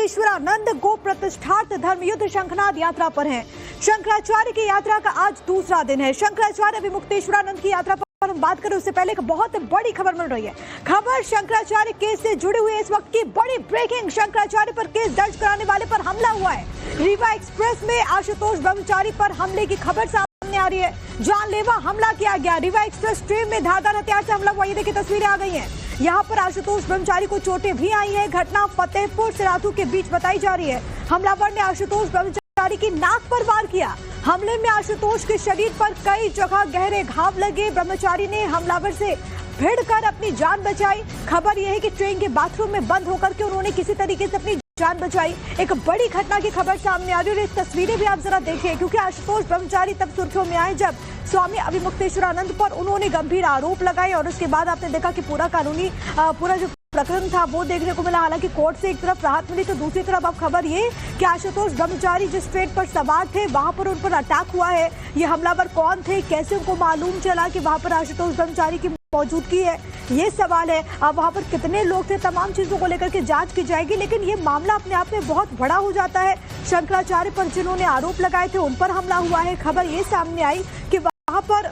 मुक्तेश्वरानंद गो प्रतिष्ठार्थ धर्मयुद्ध शंखनाद यात्रा पर हैं। शंकराचार्य की यात्रा का आज दूसरा दिन है। शंकराचार्य अभी मुक्तेश्वरानंद की यात्रा पर हम बात करें उससे पहले एक बहुत बड़ी खबर मिल रही है। खबर शंकराचार्य केस से जुड़ी हुई इस वक्त की बड़ी ब्रेकिंग। शंकराचार्य पर केस दर्ज कराने वाले पर हमला हुआ है। रीवा एक्सप्रेस में आशुतोष ब्रह्मचारी पर हमले की खबर सामने आ रही है। जानलेवा हमला किया गया। रीवा एक्सप्रेस ट्रेन में धारदार हथियार से हमला हुआ। ये देखिए तस्वीरें आ गई हैं। यहाँ पर आशुतोष ब्रह्मचारी को चोटें भी आई है। घटना फतेहपुर सिराथू के बीच बताई जा रही है। हमलावर ने आशुतोष ब्रह्मचारी की नाक पर वार किया। हमले में आशुतोष के शरीर पर कई जगह गहरे घाव लगे। ब्रह्मचारी ने हमलावर से भिड़कर अपनी जान बचाई। खबर यह है कि ट्रेन के बाथरूम में बंद होकर के उन्होंने किसी तरीके से अपनी जान बचाई। एक बड़ी घटना की खबर सामने आ रही है और इस तस्वीरें भी आप जरा देखें, क्योंकि आशुतोष ब्रह्मचारी तब सुर्खियों में आए जब स्वामी अभिमुक्तेश्वरानंद पर उन्होंने गंभीर आरोप लगाए और उसके बाद आपने देखा कि पूरा जो प्रकरण था वो देखने को मिला। हालांकि कोर्ट से एक तरफ राहत मिली तो दूसरी तरफ अब खबर ये कि आशुतोष ब्रह्मचारी जिस ट्रेन पर सवार थे वहां पर उन पर अटैक हुआ है। ये हमलावर कौन थे, कैसे उनको मालूम चला कि वहां पर आशुतोष ब्रह्मचारी की मौजूदगी है, ये सवाल है। अब वहां पर कितने लोग थे, तमाम चीजों को लेकर के जांच की जाएगी। लेकिन ये मामला अपने आप में बहुत बड़ा हो जाता है। शंकराचार्य पर जिन्होंने आरोप लगाए थे उन पर हमला हुआ है। खबर ये सामने आई कि वहां पर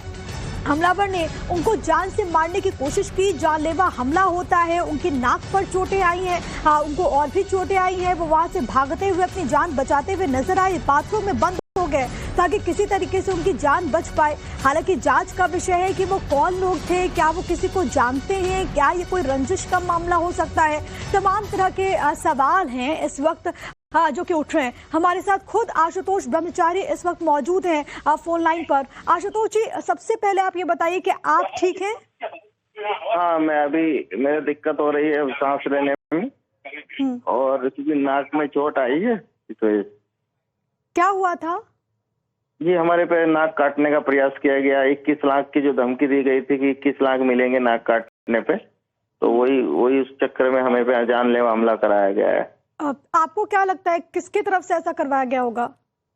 हमलावर ने उनको जान से मारने की कोशिश की। जानलेवा हमला होता है। उनकी नाक पर चोटें आई हैं। उनको और भी चोटें आई हैं। वो वहां से भागते हुए अपनी जान बचाते हुए नजर आए। बाथरूम में बंद हो गए ताकि किसी तरीके से उनकी जान बच पाए। हालांकि जांच का विषय है कि वो कौन लोग थे, क्या वो किसी को जानते हैं, क्या ये कोई रंजिश का मामला हो सकता है। तमाम तरह के सवाल हैं इस वक्त जो कि उठ रहे हैं। हमारे साथ खुद आशुतोष ब्रह्मचारी इस वक्त मौजूद हैं फोन लाइन पर। आशुतोष जी, सबसे पहले आप ये बताइए कि आप ठीक हैं? हाँ, मैं अभी मेरे दिक्कत हो रही है सांस लेने में और क्योंकि नाक में चोट आई है। तो क्या हुआ था? जी, हमारे पे नाक काटने का प्रयास किया गया। 21 लाख की जो धमकी दी गई थी कि 21 लाख मिलेंगे नाक काटने पे, तो वही उस चक्कर में हमें पे जानलेवा हमला कराया गया है। आपको क्या लगता है किसकी तरफ से ऐसा करवाया गया होगा?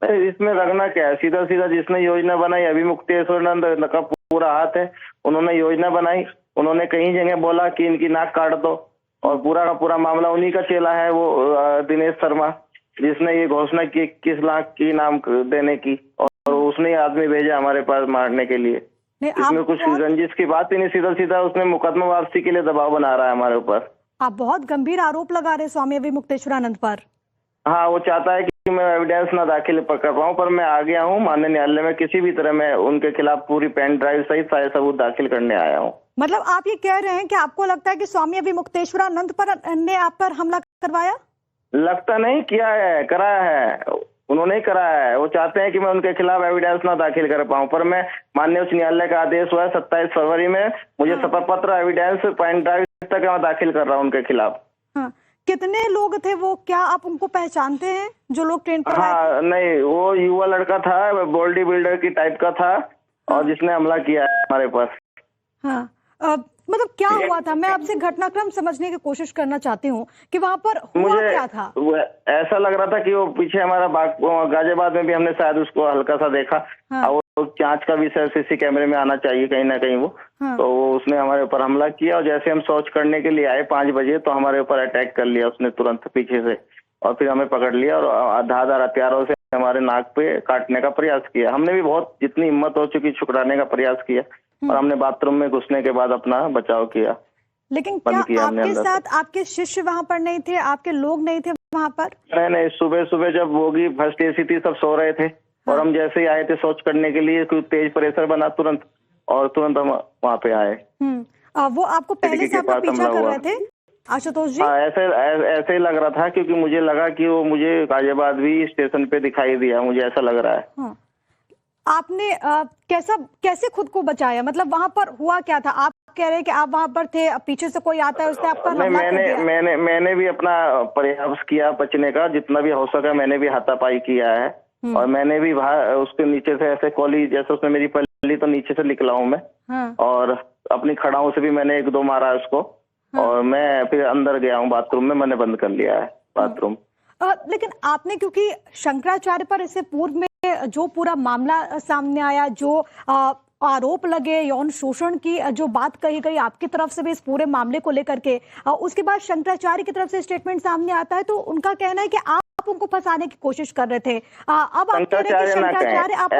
इसमें रखना क्या है, सीधा सीधा जिसने योजना बनाई अभिमुक्तेश्वरानंद का पूरा हाथ है। उन्होंने योजना बनाई, उन्होंने कई जगह बोला कि इनकी नाक काट दो और पूरा का पूरा मामला उन्हीं का चेला है वो दिनेश शर्मा, जिसने ये घोषणा की 21 लाख की नाम देने की और उसने आदमी भेजा हमारे पास मारने के लिए। इसमें कुछ रंजिश की बात ही नहीं, सीधा सीधा उसने मुकदमा वापसी के लिए दबाव बना रहा है हमारे ऊपर। आप बहुत गंभीर आरोप लगा रहे स्वामी अभिमुक्तेश्वरानंद पर। हाँ, वो चाहता है कि मैं एविडेंस ना दाखिल कर पाऊँ, पर मैं आ गया हूँ माननीय न्यायालय में। किसी भी तरह मैं उनके खिलाफ पूरी पेन ड्राइव सहित सारे सबूत दाखिल करने आया हूँ। मतलब आप ये कह रहे हैं कि आपको लगता है कि स्वामी अभिमुक्तेश्वरानंद ने आप पर हमला करवाया? लगता नहीं, किया है, कराया है, उन्होंने ही कराया है। वो चाहते हैं कि मैं उनके खिलाफ एविडेंस ना दाखिल कर पाऊँ, पर मैं माननीय उच्च न्यायालय का आदेश हुआ है 27 फरवरी में, मुझे शपथ पत्र एविडेंस पेन ड्राइव तक मैं दाखिल कर रहा हूँ उनके खिलाफ। हाँ। कितने लोग थे वो, क्या आप उनको पहचानते हैं जो लोग ट्रेन पर? हाँ, नहीं, वो युवा लड़का था, बॉडी बिल्डर की टाइप का था और जिसने हमला किया है हमारे पास। हाँ, मतलब क्या हुआ था? मैं आपसे घटनाक्रम समझने की कोशिश करना चाहती हूँ कि वहाँ पर हुआ क्या था। ऐसा लग रहा था कि वो पीछे हमारा गाजियाबाद में भी हमने शायद उसको हल्का सा देखा। हाँ। और जांच का विषय सीसी कैमरे में आना चाहिए कहीं ना कहीं वो। हाँ। तो उसने हमारे ऊपर हमला किया और जैसे हम शौच करने के लिए आए 5 बजे तो हमारे ऊपर अटैक कर लिया उसने तुरंत पीछे से, और फिर हमें पकड़ लिया और धारदार हथियारों से हमारे नाक पे काटने का प्रयास किया। हमने भी बहुत जितनी हिम्मत हो चुकी छुड़ाने का प्रयास किया और हमने बाथरूम में घुसने के बाद अपना बचाव किया। लेकिन क्या आपके साथ आपके शिष्य वहाँ पर नहीं थे, आपके लोग नहीं थे वहाँ पर? नहीं, सुबह सुबह जब बोगी फर्स्ट एसी थी सब सो रहे थे। हाँ। और हम जैसे ही आए थे शौच करने के लिए कोई तेज प्रेशर बना तुरंत हम वहाँ पे आए। वो आपको पहले से आपका पीछा कर रहे थे आशुतोष जी? हाँ, ऐसे ही लग रहा था, क्योंकि मुझे लगा कि वो मुझे गाजियाबाद भी स्टेशन पे दिखाई दिया, मुझे ऐसा लग रहा है। हाँ। आपने कैसे खुद को बचाया? मतलब वहाँ पर हुआ क्या था? आप कह रहे हैं कि आप वहाँ पर थे, पीछे से कोई आता है उसने आप पर हमला कर दिया। मैंने भी अपना प्रयास किया बचने का, जितना भी हो सका मैंने भी हाथापाई किया है और मैंने भी उसके नीचे से ऐसे कॉली जैसे उसने मेरी पल्ली तो नीचे से निकला हूँ मैं। हाँ। और अपनी खड़ाओं से भी मैंने 1-2 मारा उसको। हाँ। और मैं फिर अंदर गया हूँ बाथरूम में, मैंने बंद कर लिया है बाथरूम। लेकिन आपने, क्योंकि शंकराचार्य पर इससे पूर्व में जो पूरा मामला सामने आया, जो आरोप लगे यौन शोषण की जो बात कही गई आपकी तरफ से भी इस पूरे मामले को लेकर के, उसके बाद शंकराचार्य की तरफ से स्टेटमेंट सामने आता है तो उनका कहना है कि आप उनको फंसाने की कोशिश कर रहे थे। अब आप कह रहे हैं कि शंकराचार्य आप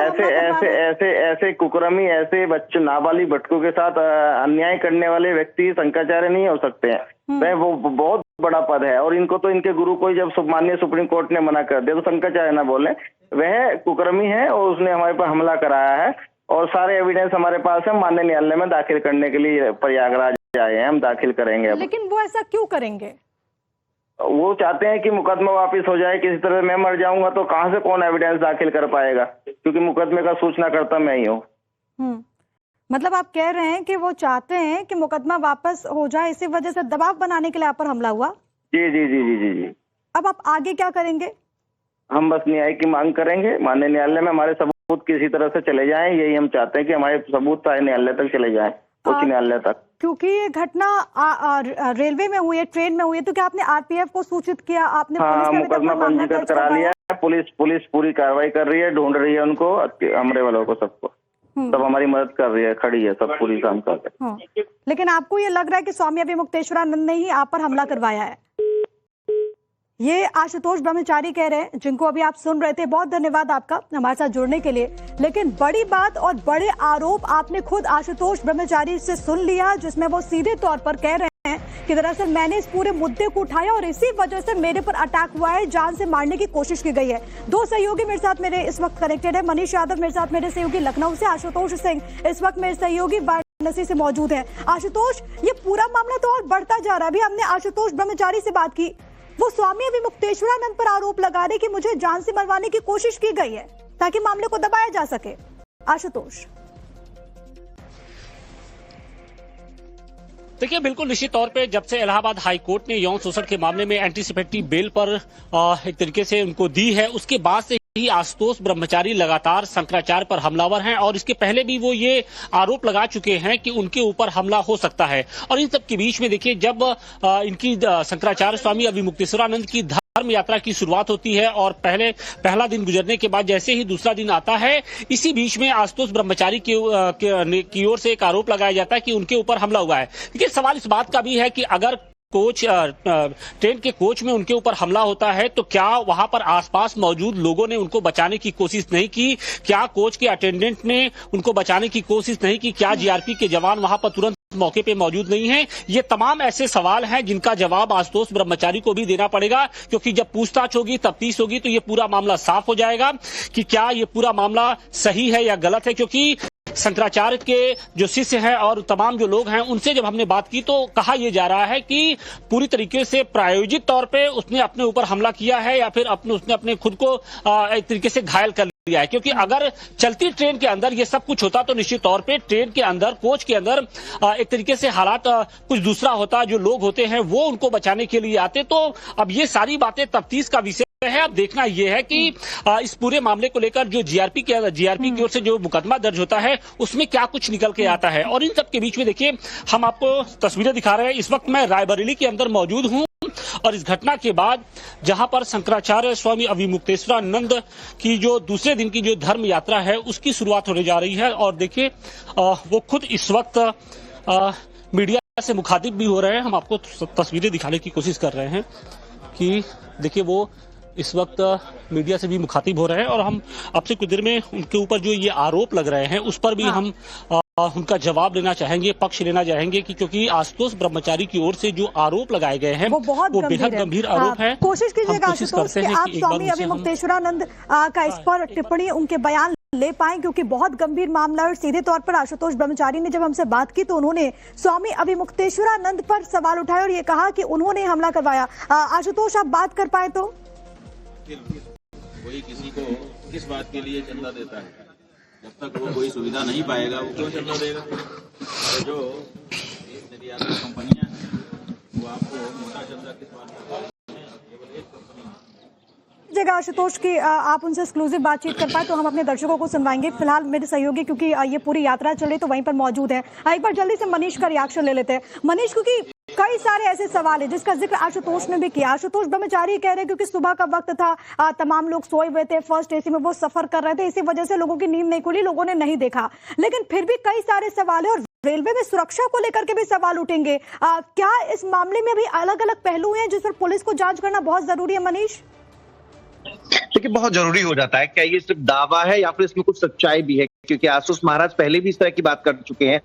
ऐसे कुकर्मी, ऐसे बच्चे नाबालिग बटकों के साथ अन्याय करने वाले व्यक्ति शंकराचार्य नहीं हो सकते हैं। वह वो बहुत बड़ा पद है और इनको तो इनके गुरु को जब माननीय सुप्रीम कोर्ट ने मना कर दिया तो शंकराचार्य ना बोले। वह कुकर्मी है और उसने हमारे पर हमला कराया है और सारे एविडेंस हमारे पास है। माननीय न्यायालय में दाखिल करने के लिए प्रयागराज आए हैं, हम दाखिल करेंगे। लेकिन वो ऐसा क्यों करेंगे? वो चाहते हैं कि मुकदमा वापस हो जाए। किसी तरह मैं मर जाऊंगा तो कहां से कौन एविडेंस दाखिल कर पाएगा, क्योंकि मुकदमे का सूचना करता मैं ही हूँ। मतलब आप कह रहे हैं कि वो चाहते हैं कि मुकदमा वापस हो जाए, इसी वजह से दबाव बनाने के लिए आप पर हमला हुआ? जी जी जी जी जी जी। अब आप आगे क्या करेंगे? हम बस न्याय की मांग करेंगे। माननीय न्यायालय में हमारे सबूत किसी तरह से चले जाएं, यही हम चाहते हैं कि हमारे सबूत सारे न्यायालय तक चले जाएं, उच्च न्यायालय तक। क्योंकि ये घटना रेलवे में हुई है, ट्रेन में हुई है, तो क्या आपने आरपीएफ को सूचित किया? आपने हाँ, मुकदमा पंजीकृत करा लिया है। पुलिस पूरी कार्रवाई कर रही है, ढूंढ रही है उनको, हमरे वालों को, सबको। सब हमारी मदद कर रही है, खड़ी है, सब पूरी काम कर रही है। लेकिन आपको ये लग रहा है कि स्वामी अभिमुक्तेश्वरानंद ने ही आप पर हमला करवाया है? ये आशुतोष ब्रह्मचारी कह रहे हैं, जिनको अभी आप सुन रहे थे। बहुत धन्यवाद आपका हमारे साथ जुड़ने के लिए। लेकिन बड़ी बात और बड़े आरोप आपने खुद आशुतोष ब्रह्मचारी से सुन लिया, जिसमें वो सीधे तौर पर कह रहे हैं कि दरअसल मैंने इस पूरे मुद्दे को उठाया और इसी वजह से मेरे पर अटैक हुआ है, जान से मारने की कोशिश की गई है। दो सहयोगी मेरे साथ मेरे इस वक्त कनेक्टेड है। मनीष यादव मेरे साथ, मेरे सहयोगी लखनऊ से, आशुतोष सिंह इस वक्त मेरे सहयोगी वाराणसी से मौजूद है। आशुतोष, ये पूरा मामला तो और बढ़ता जा रहा है। अभी हमने आशुतोष ब्रह्मचारी से बात की, वो स्वामी अभिमुक्तेश्वरानंद पर आरोप लगा रहे कि मुझे जान से मरवाने की कोशिश की गई है ताकि मामले को दबाया जा सके। आशुतोष, देखिए, बिल्कुल निश्चित तौर पे जब से इलाहाबाद हाई कोर्ट ने यौन शोषण के मामले में एंटीसिपेटरी बेल पर एक तरीके से उनको दी है, उसके बाद से ही आशुतोष ब्रह्मचारी लगातार शंकराचार्य पर हमलावर हैं और इसके पहले भी वो ये आरोप लगा चुके हैं कि उनके ऊपर हमला हो सकता है। और इन सब के बीच में देखिए, जब इनकी शंकराचार्य स्वामी अभिमुक्तेश्वरानंद की धर्म यात्रा की शुरुआत होती है और पहला दिन गुजरने के बाद जैसे ही दूसरा दिन आता है, इसी बीच में आशुतोष ब्रह्मचारी की ओर से एक आरोप लगाया जाता है कि उनके ऊपर हमला हुआ है। देखिए, सवाल इस बात का भी है कि अगर ट्रेन के कोच में उनके ऊपर हमला होता है तो क्या वहां पर आसपास मौजूद लोगों ने उनको बचाने की कोशिश नहीं की? क्या कोच के अटेंडेंट ने उनको बचाने की कोशिश नहीं की? क्या जीआरपी के जवान वहां पर तुरंत मौके पे मौजूद नहीं है? ये तमाम ऐसे सवाल हैं जिनका जवाब आशुतोष ब्रह्मचारी को भी देना पड़ेगा, क्योंकि जब पूछताछ होगी, तफ्तीश होगी, तो ये पूरा मामला साफ हो जाएगा कि क्या ये पूरा मामला सही है या गलत है। क्योंकि शंकराचार्य के जो शिष्य हैं और तमाम जो लोग हैं, उनसे जब हमने बात की तो कहा यह जा रहा है कि पूरी तरीके से प्रायोजित तौर पे उसने अपने ऊपर हमला किया है या फिर उसने अपने खुद को एक तरीके से घायल कर लिया है। क्योंकि अगर चलती ट्रेन के अंदर ये सब कुछ होता तो निश्चित तौर पे ट्रेन के अंदर, कोच के अंदर एक तरीके से हालात कुछ दूसरा होता। जो लोग होते हैं वो उनको बचाने के लिए आते। तो अब ये सारी बातें तफ्तीश का विषय है। अब देखना यह है कि इस पूरे मामले को लेकर जो जीआरपी की ओर से जो मुकदमा दर्ज होता है उसमें क्या कुछ निकल के आता है। और इन सब के बीच में देखिए, हम आपको तस्वीरें दिखा रहे हैं। इस वक्त मैं रायबरेली के अंदर मौजूद हूं और इस घटना के बाद जहां पर शंकराचार्य स्वामी अभिमुक्तेश्वरानंद की जो दूसरे दिन की जो धर्म यात्रा है उसकी शुरुआत होने जा रही है। और देखिए, वो खुद इस वक्त मीडिया से मुखातिब भी हो रहे हैं। हम आपको तस्वीरें दिखाने की कोशिश कर रहे हैं कि देखिए, वो इस वक्त मीडिया से भी मुखातिब हो रहे हैं और हम आपसे कुछ देर में उनके ऊपर जो ये आरोप लग रहे हैं उस पर भी हम उनका जवाब लेना चाहेंगे, पक्ष लेना चाहेंगे कि क्योंकि आशुतोष ब्रह्मचारी की ओर से जो आरोप लगाए गए हैं वो बेहद गंभीर आरोप है। कोशिश कीजिएगा आशुतोष कि आप स्वामी अभिमुक्तेश्वरानंद का इस पर टिप्पणी, उनके बयान ले पाए, क्योंकि बहुत गंभीर मामला है। और सीधे तौर पर आशुतोष ब्रह्मचारी ने जब हमसे बात की तो उन्होंने स्वामी अभिमुक्तेश्वरानंद पर सवाल उठाए और ये कहा कि उन्होंने हमला करवाया। आशुतोष, आप बात कर पाए तो? कोई किसी को किस बात के लिए चंदा देता है? जब तक वो कोई सुविधा नहीं पाएगा वो क्यों चंदा देगा? और जो निर्यातक कंपनियां हैं वो आपको मोटा चंदा किस बात का देती हैं? केवल एक कंपनी। जगह आशुतोष की आप उनसे एक्सक्लूसिव बातचीत कर पाए तो हम अपने दर्शकों को सुनवाएंगे। फिलहाल मेरे सहयोगी, क्योंकि ये पूरी यात्रा चल रही तो वहीं पर मौजूद है, एक बार जल्दी से मनीष का रिएक्शन ले लेते हैं। मनीष, क्योंकि कई सारे ऐसे सवाल है जिसका जिक्र आशुतोष ने भी किया। आशुतोष ब्रह्मचारी कह रहे हैं क्योंकि सुबह का वक्त था, तमाम लोग सोए हुए थे, फर्स्ट एसी में वो सफर कर रहे थे, इसी वजह से लोगों की नींद नहीं खुली, लोगों ने नहीं देखा। लेकिन फिर भी कई सारे सवाल है और रेलवे में सुरक्षा को लेकर के भी सवाल उठेंगे। क्या इस मामले में भी अलग अलग पहलू हैं जिस पर पुलिस को जांच करना बहुत जरूरी है? मनीष, देखिए, बहुत जरूरी हो जाता है। क्या ये सिर्फ दावा है या फिर इसमें कुछ सच्चाई भी है? क्योंकि आशुतोष महाराज पहले भी इस तरह की बात कर चुके हैं।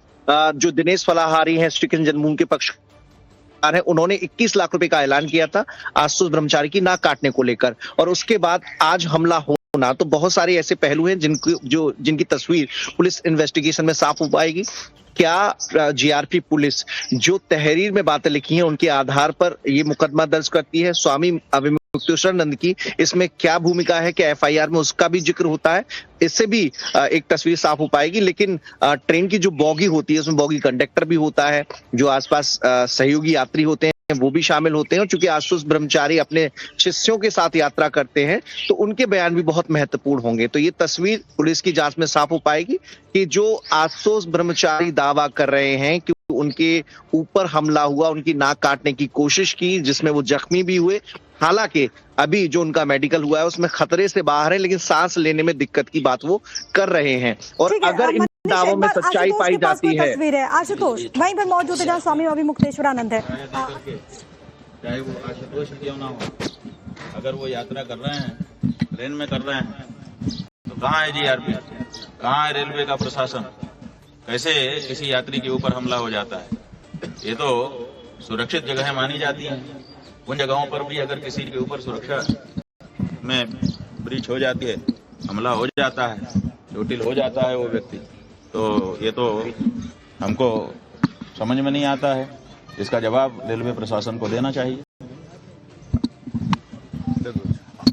जो दिनेश फलाहारी हैं, श्री कृष्ण जन्मभूमि के पक्षकार हैं, उन्होंने 21 लाख रुपए का ऐलान किया था आशुतोष ब्रह्मचारी की नाक काटने को लेकर, और उसके बाद आज हमला होना, तो बहुत सारे ऐसे पहलू हैं जिनकी तस्वीर पुलिस इन्वेस्टिगेशन में साफ हो पाएगी। क्या जीआरपी पुलिस जो तहरीर में बातें लिखी हैं उनके आधार पर ये मुकदमा दर्ज करती है? स्वामी अभिमुक्तेश्वरानंद की इसमें क्या भूमिका है? क्या एफआईआर में उसका भी जिक्र होता है? इससे भी एक तस्वीर साफ हो पाएगी। लेकिन ट्रेन की जो बॉगी होती है उसमें बॉगी कंडक्टर भी होता है, जो आसपास सहयोगी यात्री होते हैं वो भी शामिल होते हैं। और चूंकि आशुतोष ब्रह्मचारी अपने शिष्यों के साथ यात्रा करते हैं तो उनके बयान भी बहुत महत्वपूर्ण होंगे। तो ये तस्वीर पुलिस की जांच में साफ हो पाएगी कि जो आशुतोष ब्रह्मचारी दावा कर रहे हैं कि उनके ऊपर हमला हुआ, उनकी नाक काटने की कोशिश की, जिसमें वो जख्मी भी हुए। हालांकि अभी जो उनका मेडिकल हुआ है उसमें खतरे से बाहर है, लेकिन सांस लेने में दिक्कत की बात वो कर रहे हैं। और अगर इन दावों में सच्चाई पाई जाती है, तस्वीर है आशुतोष वहीं पर मौजूद है जहाँ स्वामी अभिमुक्तेश्वरानंद है। चाहे वो आशुतोष क्यों ना हो, अगर वो यात्रा कर रहे हैं, ट्रेन में कर रहे हैं, तो कहाँ है जीआरपी, कहाँ है रेलवे का प्रशासन? कैसे किसी यात्री के ऊपर हमला हो जाता है? ये तो सुरक्षित जगह मानी जाती है। उन जगहों पर भी अगर किसी के ऊपर सुरक्षा में ब्रीच हो जाती है, हमला हो जाता है, चोटिल हो जाता है वो व्यक्ति, तो ये तो हमको समझ में नहीं आता है। इसका जवाब रेलवे प्रशासन को देना चाहिए।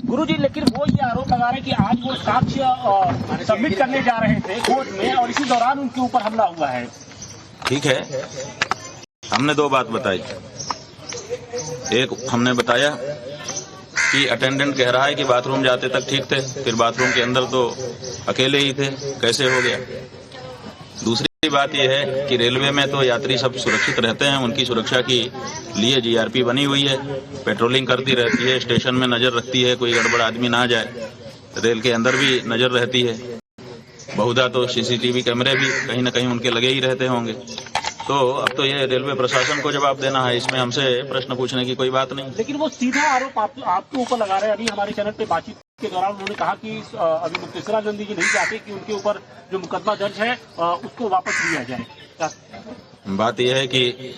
गुरुजी, लेकिन वो ये आरोप लगा रहे हैं कि आज वो साक्ष्य सबमिट करने जा रहे थे कोर्ट में और इसी दौरान उनके ऊपर हमला हुआ है। ठीक है, हमने दो बात बताई। एक हमने बताया कि अटेंडेंट कह रहा है कि बाथरूम जाते तक ठीक थे, फिर बाथरूम के अंदर तो अकेले ही थे, कैसे हो गया? दूसरी बात यह है कि रेलवे में तो यात्री सब सुरक्षित रहते हैं, उनकी सुरक्षा के लिए जीआरपी बनी हुई है, पेट्रोलिंग करती रहती है, स्टेशन में नजर रखती है, कोई गड़बड़ आदमी ना जाए। रेल के अंदर भी नजर रहती है, बहुधा तो सीसीटीवी कैमरे भी कहीं न कहीं उनके लगे ही रहते होंगे। तो अब तो ये रेलवे प्रशासन को जवाब देना है, इसमें हमसे प्रश्न पूछने की कोई बात नहीं। लेकिन वो सीधा आरोप आपके ऊपर लगा रहे हैं। अभी हमारे चैनल पे बातचीत के दौरान उन्होंने कहा कि अभिमुक्तेश्वरानंद जी नहीं चाहते कि उनके ऊपर जो मुकदमा दर्ज है उसको वापस लिया जाए। बात यह है कि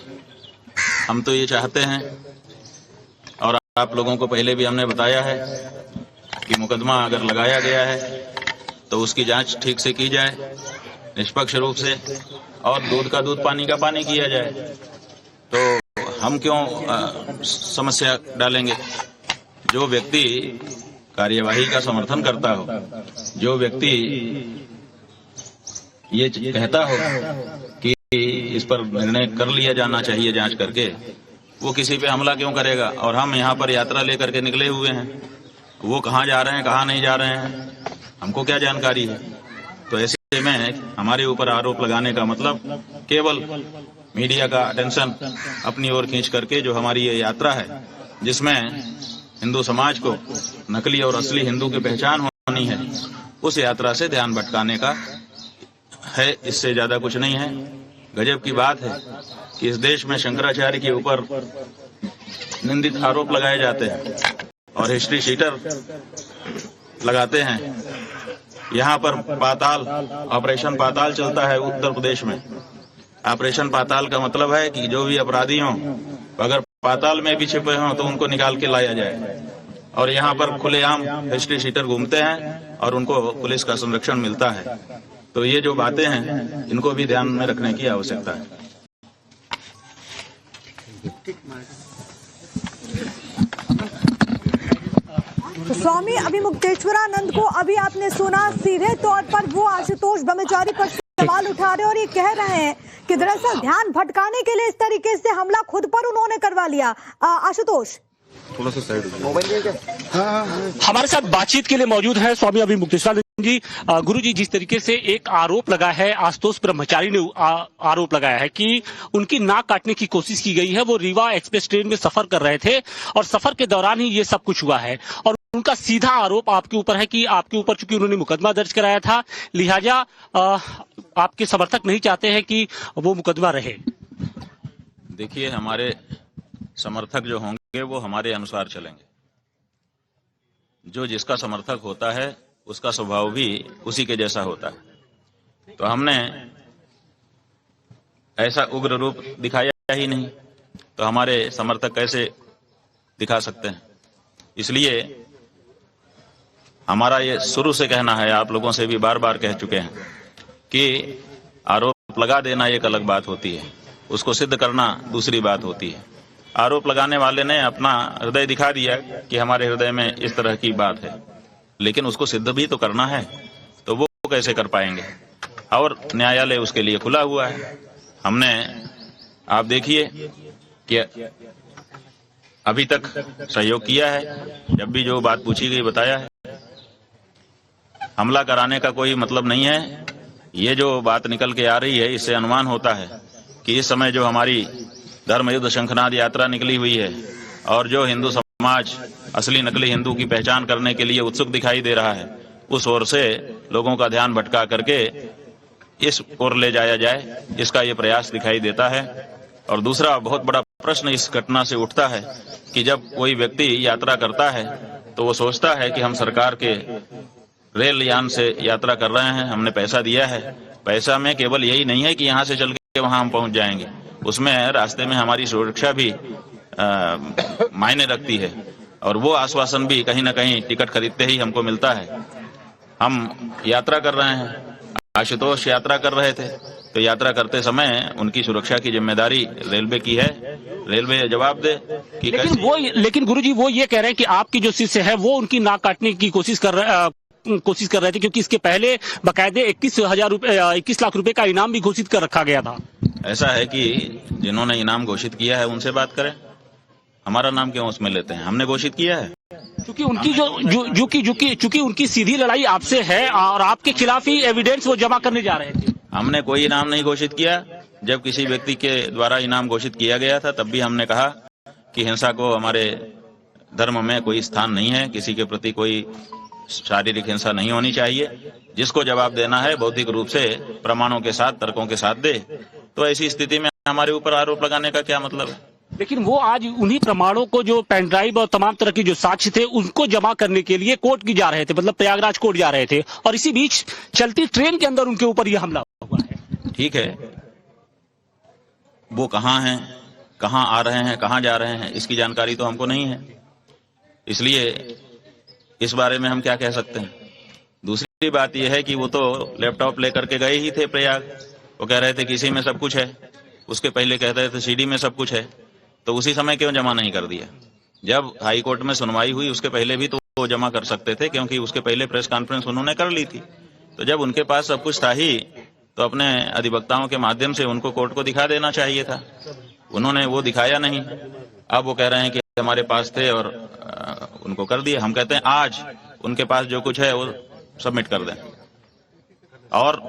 हम तो ये चाहते हैं, और आप लोगों को पहले भी हमने बताया है कि मुकदमा अगर लगाया गया है तो उसकी जांच ठीक से की जाए, निष्पक्ष रूप से, और दूध का दूध, पानी का पानी किया जाए। तो हम क्यों समस्या डालेंगे? जो व्यक्ति कार्यवाही का समर्थन करता हो, जो व्यक्ति ये कहता हो कि इस पर निर्णय कर लिया जाना चाहिए जांच करके, वो किसी पे हमला क्यों करेगा? और हम यहाँ पर यात्रा लेकर के निकले हुए हैं, वो कहाँ जा रहे हैं, कहाँ नहीं जा रहे हैं, हमको क्या जानकारी है? तो ऐसे में हमारे ऊपर आरोप लगाने का मतलब केवल मीडिया का अटेंशन अपनी ओर खींच करके, जो हमारी ये यात्रा है जिसमें हिंदू समाज को नकली और असली हिंदू की पहचान होनी है, उस यात्रा से ध्यान भटकाने का है। इससे ज्यादा कुछ नहीं है। गजब की बात है कि इस देश में शंकराचार्य के ऊपर निंदित आरोप लगाए जाते हैं और हिस्ट्री शीटर लगाते हैं। यहाँ पर पाताल, ऑपरेशन पाताल चलता है उत्तर प्रदेश में। ऑपरेशन पाताल का मतलब है कि जो भी अपराधी हों, अगर पाताल में भी छिपे हों तो उनको निकाल के लाया जाए। और यहाँ पर खुलेआम हिस्ट्री शीटर घूमते हैं और उनको पुलिस का संरक्षण मिलता है। तो ये जो बातें हैं इनको भी ध्यान में रखने की आवश्यकता है। तो स्वामी अभिमुक्तेश्वरानंद को अभी आपने सुना, सीधे तौर पर वो आशुतोष ब्रह्मचारी पर सवाल उठा रहे और ये कह रहे हैं कि दरअसल ध्यान भटकाने के लिए इस तरीके से हमला खुद पर उन्होंने करवा लिया। आशुतोष, थोड़ा सा साइड हमारे साथ बातचीत के लिए मौजूद है स्वामी अभिमुक्तेश्वरानंद जी, गुरुजी, जिस तरीके से एक आरोप लगा है, आशुतोष ब्रह्मचारी ने आरोप लगाया है कि उनकी नाक काटने की कोशिश की गई है। वो रीवा एक्सप्रेस ट्रेन में सफर कर रहे थे और सफर के दौरान ही ये सब कुछ हुआ है। और उनका सीधा आरोप आपके ऊपर है कि आपके ऊपर चूंकि उन्होंने मुकदमा दर्ज कराया था, लिहाजा आपके समर्थक नहीं चाहते हैं कि वो मुकदमा रहे। देखिए, हमारे समर्थक जो होंगे वो हमारे अनुसार चलेंगे। जो जिसका समर्थक होता है उसका स्वभाव भी उसी के जैसा होता है। तो हमने ऐसा उग्र रूप दिखाया ही नहीं, तो हमारे समर्थक कैसे दिखा सकते हैं। इसलिए हमारा ये शुरू से कहना है, आप लोगों से भी बार बार कह चुके हैं कि आरोप लगा देना एक अलग बात होती है, उसको सिद्ध करना दूसरी बात होती है। आरोप लगाने वाले ने अपना हृदय दिखा दिया कि हमारे हृदय में इस तरह की बात है, लेकिन उसको सिद्ध भी तो करना है, तो वो कैसे कर पाएंगे। और न्यायालय उसके लिए खुला हुआ है। हमने, आप देखिए कि अभी तक सहयोग किया है, जब भी जो बात पूछी गई बताया है। हमला कराने का कोई मतलब नहीं है। ये जो बात निकल के आ रही है, इससे अनुमान होता है कि इस समय जो हमारी धर्म युद्ध शंखनाद यात्रा निकली हुई है और जो हिंदू समाज असली नकली हिंदू की पहचान करने के लिए उत्सुक दिखाई दे रहा है, उस ओर से लोगों का ध्यान भटका करके इस ओर ले जाया जाए, इसका ये प्रयास दिखाई देता है। और दूसरा बहुत बड़ा प्रश्न इस घटना से उठता है कि जब कोई व्यक्ति यात्रा करता है तो वो सोचता है कि हम सरकार के रेल यान से यात्रा कर रहे हैं, हमने पैसा दिया है। पैसा में केवल यही नहीं है कि यहाँ से चल के वहां हम पहुंच जाएंगे, उसमें रास्ते में हमारी सुरक्षा भी मायने रखती है। और वो आश्वासन भी कहीं ना कहीं टिकट खरीदते ही हमको मिलता है। हम यात्रा कर रहे हैं, आशुतोष यात्रा कर रहे थे, तो यात्रा करते समय उनकी सुरक्षा की जिम्मेदारी रेलवे की है। रेलवे जवाब दे कि लेकिन गुरुजी, वो ये कह रहे हैं कि आपकी जो शिष्य है वो उनकी नाक काटने की कोशिश कर रहे थे, क्योंकि इसके पहले बाकायदे 21 लाख रुपए का इनाम भी घोषित कर रखा गया था। ऐसा है कि जिन्होंने इनाम घोषित किया है उनसे बात करें, हमारा नाम क्यों उसमें लेते हैं। हमने घोषित किया है क्योंकि उनकी चूंकि उनकी सीधी लड़ाई आपसे है और आपके खिलाफ ही एविडेंस वो जमा करने जा रहे थे। हमने कोई इनाम नहीं घोषित किया। जब किसी व्यक्ति के द्वारा इनाम घोषित किया गया था तब भी हमने कहा कि हिंसा को हमारे धर्म में कोई स्थान नहीं है, किसी के प्रति कोई शारीरिक हिंसा नहीं होनी चाहिए। जिसको जवाब देना है बौद्धिक रूप से प्रमाणों के साथ, तर्कों के साथ दे। तो ऐसी स्थिति में हमारे ऊपर आरोप लगाने का क्या मतलब है। लेकिन वो आज उन्हीं प्रमाणों को, जो पेन ड्राइव और तमाम तरह की जो साक्ष्य थे, उनको जमा करने के लिए कोर्ट की जा रहे थे, मतलब प्रयागराज कोर्ट जा रहे थे, और इसी बीच चलती ट्रेन के अंदर उनके ऊपर यह हमला हुआ है। ठीक है, वो कहाँ हैं, कहाँ आ रहे हैं, कहाँ जा रहे हैं, इसकी जानकारी तो हमको नहीं है, इसलिए इस बारे में हम क्या कह सकते हैं। दूसरी बात यह है कि वो तो लैपटॉप लेकर के गए ही थे प्रयाग। वो कह रहे थे कि इसी में सब कुछ है, उसके पहले कह रहे थे सीडी में सब कुछ है, तो उसी समय क्यों जमा नहीं कर दिया। जब हाई कोर्ट में सुनवाई हुई उसके पहले भी तो वो जमा कर सकते थे, क्योंकि उसके पहले प्रेस कॉन्फ्रेंस उन्होंने कर ली थी। तो जब उनके पास सब कुछ था ही, तो अपने अधिवक्ताओं के माध्यम से उनको कोर्ट को दिखा देना चाहिए था। उन्होंने वो दिखाया नहीं। अब वो कह रहे हैं कि हमारे पास थे और उनको कर दिए। हम कहते हैं आज उनके पास जो कुछ है वो सबमिट कर दें। और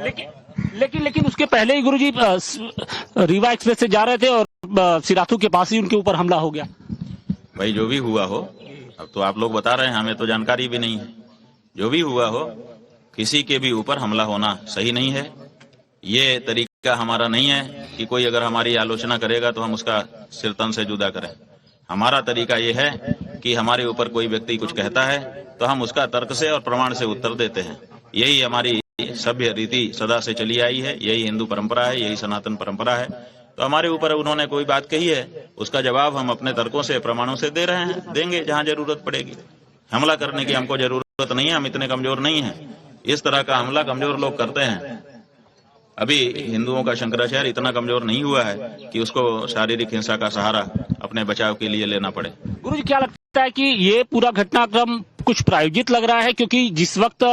लेकिन उसके पहले ही गुरुजी रीवा एक्सप्रेस से जा रहे थे और सिराथू के पास ही उनके ऊपर हमला हो गया। भाई जो भी हुआ हो, अब तो आप लोग बता रहे हैं, हमें तो जानकारी भी नहीं है। जो भी हुआ हो, किसी के भी ऊपर हमला होना सही नहीं है। ये तरीका हमारा नहीं है कि कोई अगर हमारी आलोचना करेगा तो हम उसका सिर तन से जुदा करें। हमारा तरीका ये है कि हमारे ऊपर कोई व्यक्ति कुछ कहता है तो हम उसका तर्क से और प्रमाण से उत्तर देते हैं। यही हमारी सभ्य रीति सदा से चली आई है, यही हिंदू परंपरा है, यही सनातन परंपरा है। तो हमारे ऊपर उन्होंने कोई बात कही है, उसका जवाब हम अपने तर्कों से, प्रमाणों से दे रहे हैं, देंगे जहां जरूरत पड़ेगी। हमला करने की हमको जरूरत नहीं है, हम इतने कमजोर नहीं हैं। इस तरह का हमला कमजोर लोग करते हैं। अभी हिंदुओं का शंकराचार्य इतना कमजोर नहीं हुआ है कि उसको शारीरिक हिंसा का सहारा अपने बचाव के लिए लेना पड़े। गुरुजी, क्या लगता है कि ये पूरा घटनाक्रम कुछ प्रायोजित लग रहा है? क्योंकि जिस वक्त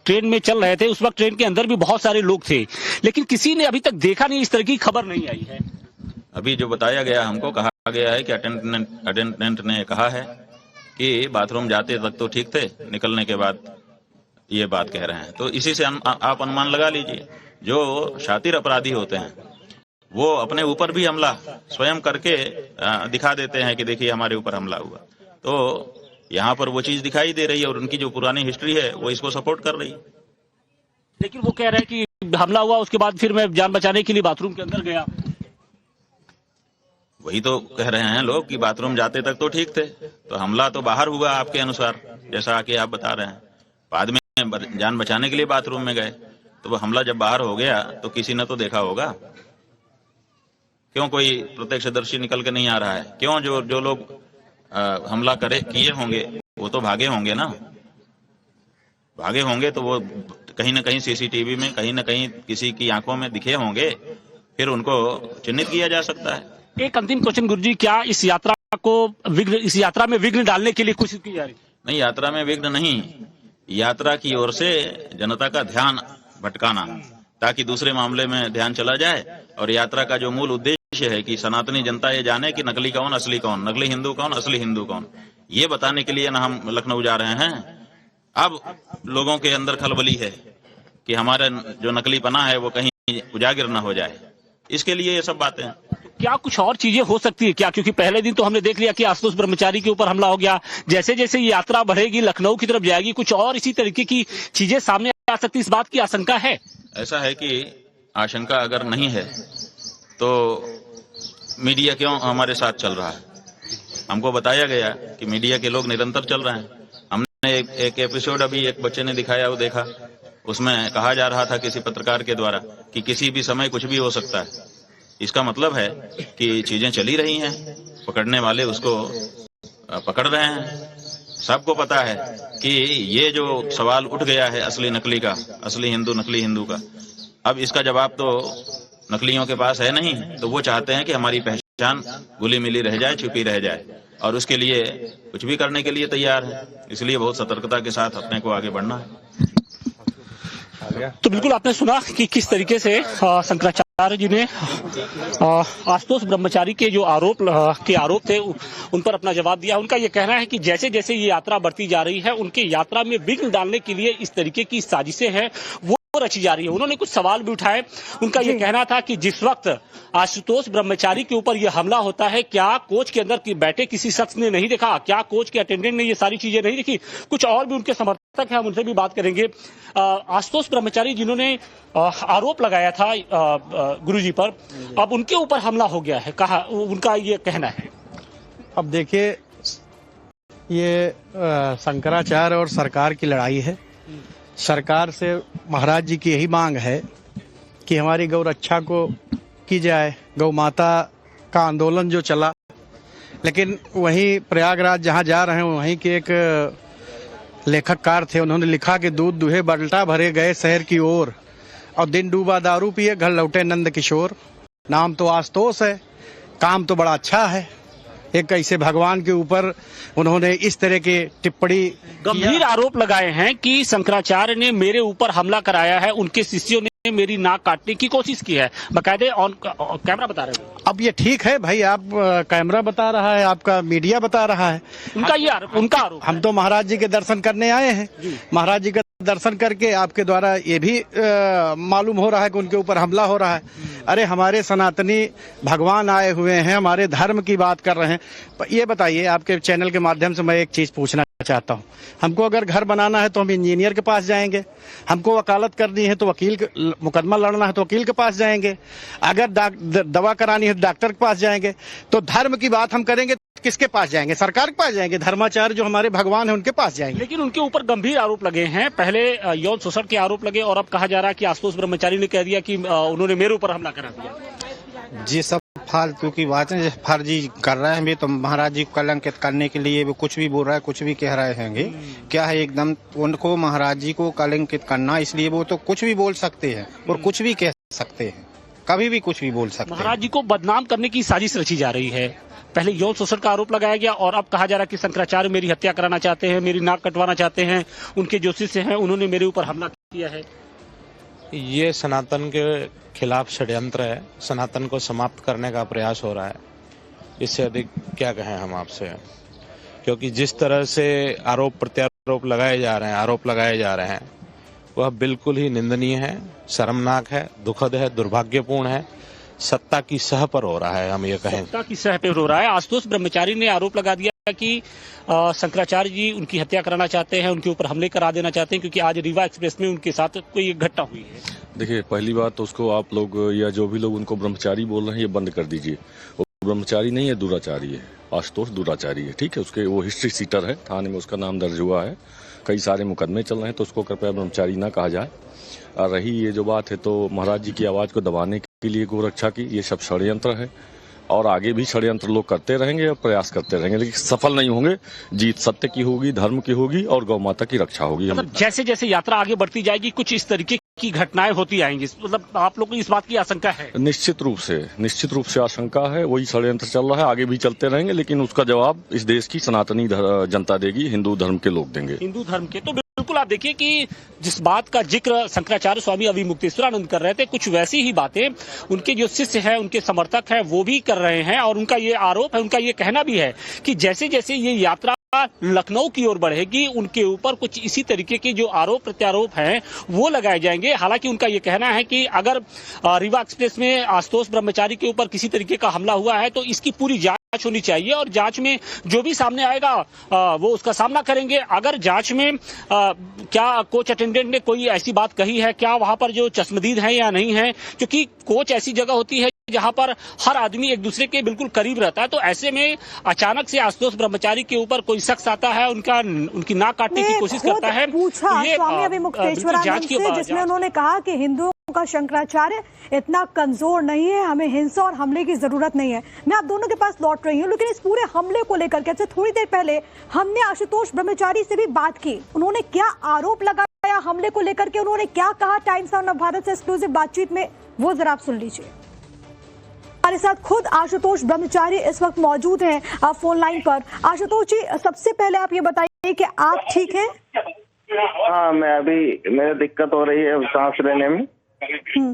ट्रेन में चल रहे थे उस वक्त ट्रेन के अंदर भी बहुत सारे लोग थे, लेकिन किसी ने अभी तक देखा नहीं, इस तरह की खबर नहीं आई है। अभी जो बताया गया, हमको कहा गया है कि अटेंडेंट ने कहा है कि बाथरूम जाते तक तो ठीक थे, निकलने के बाद ये बात कह रहे हैं। तो इसी से आप अनुमान लगा लीजिए, जो शातिर अपराधी होते हैं वो अपने ऊपर भी हमला स्वयं करके दिखा देते हैं कि देखिए हमारे ऊपर हमला हुआ। तो यहाँ पर वो चीज दिखाई दे रही है और उनकी जो पुरानी हिस्ट्री है वो इसको सपोर्ट कर रही है। लेकिन वो कह रहे हैं कि हमला हुआ उसके बाद फिर मैं जान बचाने के लिए बाथरूम के अंदर गया। वही तो कह रहे हैं लोग कि बाथरूम जाते तक तो ठीक थे, तो हमला तो बाहर हुआ आपके अनुसार, जैसा कि आप बता रहे हैं। बाद में जान बचाने के लिए बाथरूम में गए, तो वो हमला जब बाहर हो गया तो किसी ने तो देखा होगा। क्यों कोई प्रत्यक्षदर्शी निकल के नहीं आ रहा है? क्यों जो लोग हमला किए होंगे वो तो भागे होंगे ना, भागे होंगे तो वो कहीं ना कहीं सीसीटीवी में कहीं ना कहीं किसी की आंखों में दिखे होंगे, फिर उनको चिन्हित किया जा सकता है। एक अंतिम क्वेश्चन गुरुजी, क्या इस यात्रा में विघ्न डालने के लिए कोशिश की जा रही? नहीं, यात्रा में विघ्न नहीं, यात्रा की ओर से जनता का ध्यान भटकाना ताकि दूसरे मामले में ध्यान चला जाए। और यात्रा का जो मूल उद्देश्य है कि सनातनी जनता ये जाने कि नकली कौन असली कौन, नकली हिंदू कौन असली हिंदू कौन, ये बताने के लिए ना हम लखनऊ जा रहे हैं। अब लोगों के अंदर खलबली है कि हमारा जो नकली पना है वो कहीं उजागर न हो जाए, इसके लिए ये सब बातें हैं। क्या कुछ और चीजें हो सकती है क्या? क्योंकि पहले दिन तो हमने देख लिया कि आशुतोष ब्रह्मचारी के ऊपर हमला हो गया, जैसे जैसे ये यात्रा बढ़ेगी लखनऊ की तरफ जाएगी, कुछ और इसी तरीके की चीजें सामने आ सकती, इस बात की आशंका है? ऐसा है कि आशंका अगर नहीं है तो मीडिया क्यों हमारे साथ चल रहा है? हमको बताया गया कि मीडिया के लोग निरंतर चल रहे हैं। हमने एक एपिसोड अभी एक बच्चे ने दिखाया, वो देखा, उसमें कहा जा रहा था किसी पत्रकार के द्वारा कि किसी भी समय कुछ भी हो सकता है। इसका मतलब है कि चीजें चली रही हैं, पकड़ने वाले उसको पकड़ रहे हैं। सबको पता है कि ये जो सवाल उठ गया है असली नकली का, असली हिंदू नकली हिंदू का, अब इसका जवाब तो नकलियों के पास है नहीं, तो वो चाहते हैं कि हमारी पहचान घुली मिली रह जाए, छुपी रह जाए, और उसके लिए कुछ भी करने के लिए तैयार है। इसलिए बहुत सतर्कता के साथ अपने को आगे बढ़ना है। तो बिल्कुल आपने सुना कि किस तरीके से शंकराचार्य जी ने आशुतोष ब्रह्मचारी के जो आरोप थे उन पर अपना जवाब दिया। उनका ये कहना है कि जैसे जैसे ये यात्रा बढ़ती जा रही है उनके यात्रा में विघ्न डालने के लिए इस तरीके की साजिशें हैं वो रची जा रही है। उन्होंने कुछ सवाल भी उठाए। उनका ये कहना था कि जिस वक्त आशुतोष ब्रह्मचारी के ऊपर यह हमला होता है, क्या कोच के अंदर बैठे किसी शख्स ने नहीं देखा? क्या कोच के अटेंडेंट ने ये सारी चीजें नहीं देखी? कुछ और भी उनके समर्थक हैं, हम उनसे भी बात करेंगे। आशुतोष ब्रह्मचारी जिन्होंने आरोप लगाया था गुरुजी पर, अब उनके ऊपर हमला हो गया है, कहा, उनका ये कहना है। अब देखिए, ये शंकराचार्य और सरकार की लड़ाई है। सरकार से महाराज जी की यही मांग है कि हमारी गौ रक्षा को की जाए। गौ माता का आंदोलन जो चला, लेकिन वहीं प्रयागराज जहाँ जा रहे हैं वहीं के एक लेखककार थे, उन्होंने लिखा कि दूध दुहे बल्टा भरे गए शहर की ओर, और दिन डूबा दारू पिए घर लौटे नंद किशोर। नाम तो आशुतोष है, काम तो बड़ा अच्छा है। एक ऐसे भगवान के ऊपर उन्होंने इस तरह की टिप्पणी, गंभीर आरोप लगाए हैं कि शंकराचार्य ने मेरे ऊपर हमला कराया है, उनके शिष्यों ने मेरी नाक काटने की कोशिश की है, बकायदे ऑन कैमरा बता रहे हैं। अब ये ठीक है भाई, आप कैमरा बता रहा है, आपका मीडिया बता रहा है, उनका ये आरोप, उनका आरोप। हम तो महाराज जी के दर्शन करने आए हैं। महाराज जी का दर्शन करके आपके द्वारा ये भी मालूम हो रहा है कि उनके ऊपर हमला हो रहा है। अरे हमारे सनातनी भगवान आए हुए हैं, हमारे धर्म की बात कर रहे हैं। ये बताइए, आपके चैनल के माध्यम से मैं एक चीज पूछना चाहता हूँ। हमको अगर घर बनाना है तो हम इंजीनियर के पास जाएंगे, हमको वकालत करनी है तो वकील, मुकदमा लड़ना है तो वकील के पास जाएंगे, अगर दवा करानी है तो डॉक्टर के पास जाएंगे। तो धर्म की बात हम करेंगे किसके पास जाएंगे? सरकार के पास जाएंगे, धर्माचार्य जो हमारे भगवान है उनके पास जाएंगे। लेकिन उनके ऊपर गंभीर आरोप लगे हैं। पहले यौन शोषण के आरोप लगे और अब कहा जा रहा है कि आशुतोष ब्रह्मचारी ने कह दिया कि उन्होंने मेरे ऊपर हमला करा दिया। जी, सब फालतू की बातें फर्जी कर रहे हैं भी, तो महाराज जी को कलंकित करने के लिए वो कुछ भी बोल रहा है, कुछ भी कह रहे हैं। क्या है, एकदम उनको महाराज जी को कलंकित करना, इसलिए वो तो कुछ भी बोल सकते हैं और कुछ भी कह सकते हैं, कभी भी कुछ भी बोल सकते हैं। महाराज जी को बदनाम करने की साजिश रची जा रही है। पहले यौन शोषण का आरोप लगाया गया और अब कहा जा रहा है कि शंकराचार्य मेरी हत्या कराना चाहते हैं, मेरी नाक कटवाना चाहते हैं, उनके जो शिष्य हैं उन्होंने मेरे ऊपर हमला किया है। ये सनातन के खिलाफ षड्यंत्र है, सनातन को समाप्त करने का प्रयास हो रहा है। इससे अधिक क्या कहें हम आपसे, क्योंकि जिस तरह से आरोप प्रत्यारोप लगाए जा रहे हैं, वह बिल्कुल ही निंदनीय है, शर्मनाक है, दुखद है, दुर्भाग्यपूर्ण है, सत्ता की सह पर हो रहा है। हम ये कहें सत्ता की सह पे हो रहा है। आशुतोष ब्रह्मचारी ने आरोप लगा दिया कि शंकराचार्य जी उनकी हत्या कराना चाहते हैं, उनके ऊपर हमले करा देना चाहते हैं, क्योंकि आज रीवा एक्सप्रेस में उनके साथ कोई एक घटना हुई है। देखिए, पहली बात तो उसको आप लोग या जो भी लोग उनको ब्रह्मचारी बोल रहे हैं, ये बंद कर दीजिए। वो ब्रह्मचारी नहीं है, दुराचारी है। आशुतोष दुराचारी है, ठीक है। उसके वो हिस्ट्री सीटर है, थाने में उसका नाम दर्ज हुआ है, कई सारे मुकदमे चल रहे हैं, तो उसको कृपया ब्रह्मचारी ना कहा जाए। और रही ये जो बात है, तो महाराज जी की आवाज को दबाने के लिए गोरक्षा की, ये सब षड्यंत्र है और आगे भी षड्यंत्र लोग करते रहेंगे और प्रयास करते रहेंगे, लेकिन सफल नहीं होंगे। जीत सत्य की होगी, धर्म की होगी और गौ माता की रक्षा होगी। मतलब जैसे जैसे यात्रा आगे बढ़ती जाएगी कुछ इस तरीके की घटनाएं होती आएंगी, मतलब आप लोग को इस बात की आशंका है? निश्चित रूप से आशंका है। वही षड्यंत्र चल रहा है, आगे भी चलते रहेंगे, लेकिन उसका जवाब इस देश की सनातनी जनता देगी, हिंदू धर्म के लोग देंगे। हिंदू धर्म के तो बिल्कुल आप देखिए कि जिस बात का जिक्र शंकराचार्य स्वामी अविमुक्तेश्वरानंद कर रहे थे, कुछ वैसी ही बातें उनके जो शिष्य हैं, उनके समर्थक हैं, वो भी कर रहे हैं। और उनका ये आरोप है, उनका ये कहना भी है कि जैसे जैसे ये यात्रा लखनऊ की ओर बढ़ेगी, उनके ऊपर कुछ इसी तरीके के जो आरोप प्रत्यारोप हैं वो लगाए जाएंगे। हालांकि उनका ये कहना है कि अगर रीवा एक्सप्रेस में आशुतोष ब्रह्मचारी के ऊपर किसी तरीके का हमला हुआ है तो इसकी पूरी जांच होनी चाहिए और जांच में जो भी सामने आएगा वो उसका सामना करेंगे। अगर जांच में क्या कोच अटेंडेंट ने कोई ऐसी बात कही है, क्या वहां पर जो चश्मदीद है या नहीं है, क्योंकि कोच ऐसी जगह होती है जहां पर हर आदमी एक दूसरे के बिल्कुल करीब रहता है, तो ऐसे में अचानक से आशुतोष ब्रह्मचारी के ऊपर कोई शख्स आता है, उनकी नाक काटने की कोशिश करता है। पूछा स्वामी अविमुक्तेश्वरानंद से, जिसमें उन्होंने कहा कि हिंदुओं का शंकराचार्य इतना कमजोर नहीं है, हमें हिंसा और हमले की जरूरत नहीं है। मैं आप दोनों के पास लौट रही हूँ, लेकिन इस पूरे हमले को लेकर के थोड़ी देर पहले हमने आशुतोष ब्रह्मचारी से भी बात की। उन्होंने क्या आरोप लगाया हमले को लेकर के, उन्होंने क्या कहा टाइम्स ऑफ नवभारत से एक्सक्लूसिव बातचीत में, वो जरा आप सुन लीजिए। हमारे साथ खुद आशुतोष ब्रह्मचारी इस वक्त मौजूद हैं फोन लाइन पर। आशुतोष जी, सबसे पहले आप ये बताइए कि आप ठीक हैं? हाँ, मैं अभी मेरे दिक्कत हो रही है सांस लेने में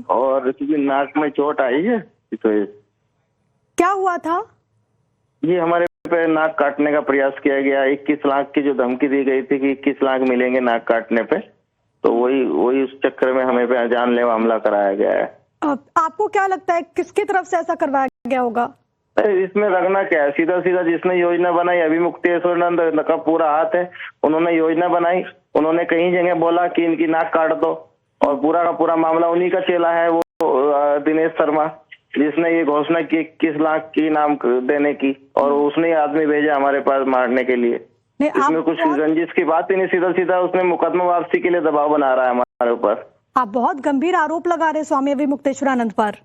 और क्योंकि नाक में चोट आई है। तो क्या हुआ था? ये हमारे पे नाक काटने का प्रयास किया गया। 21 लाख की जो धमकी दी गई थी कि 21 लाख मिलेंगे नाक काटने पे, तो वही उस चक्कर में हमें पे जानलेवा हमला कराया गया है। आपको क्या लगता है किसकी तरफ से ऐसा करवाया गया होगा? इसमें रखना क्या है, सीधा सीधा जिसने योजना बनाई अविमुक्तेश्वरानंद का पूरा हाथ है। उन्होंने योजना बनाई, उन्होंने कई जगह बोला कि इनकी नाक काट दो और पूरा का पूरा मामला उन्हीं का चेला है, वो दिनेश शर्मा, जिसने ये घोषणा की 21 लाख की नाम देने की, और उसने आदमी भेजा हमारे पास मारने के लिए। इसमें कुछ रंजिश की बात ही नहीं, सीधा सीधा उसने मुकदमा वापसी के लिए दबाव बना रहा है हमारे ऊपर। आप बहुत गंभीर आरोप लगा रहे हैं स्वामी अविमुक्तेश्वरानंद पर।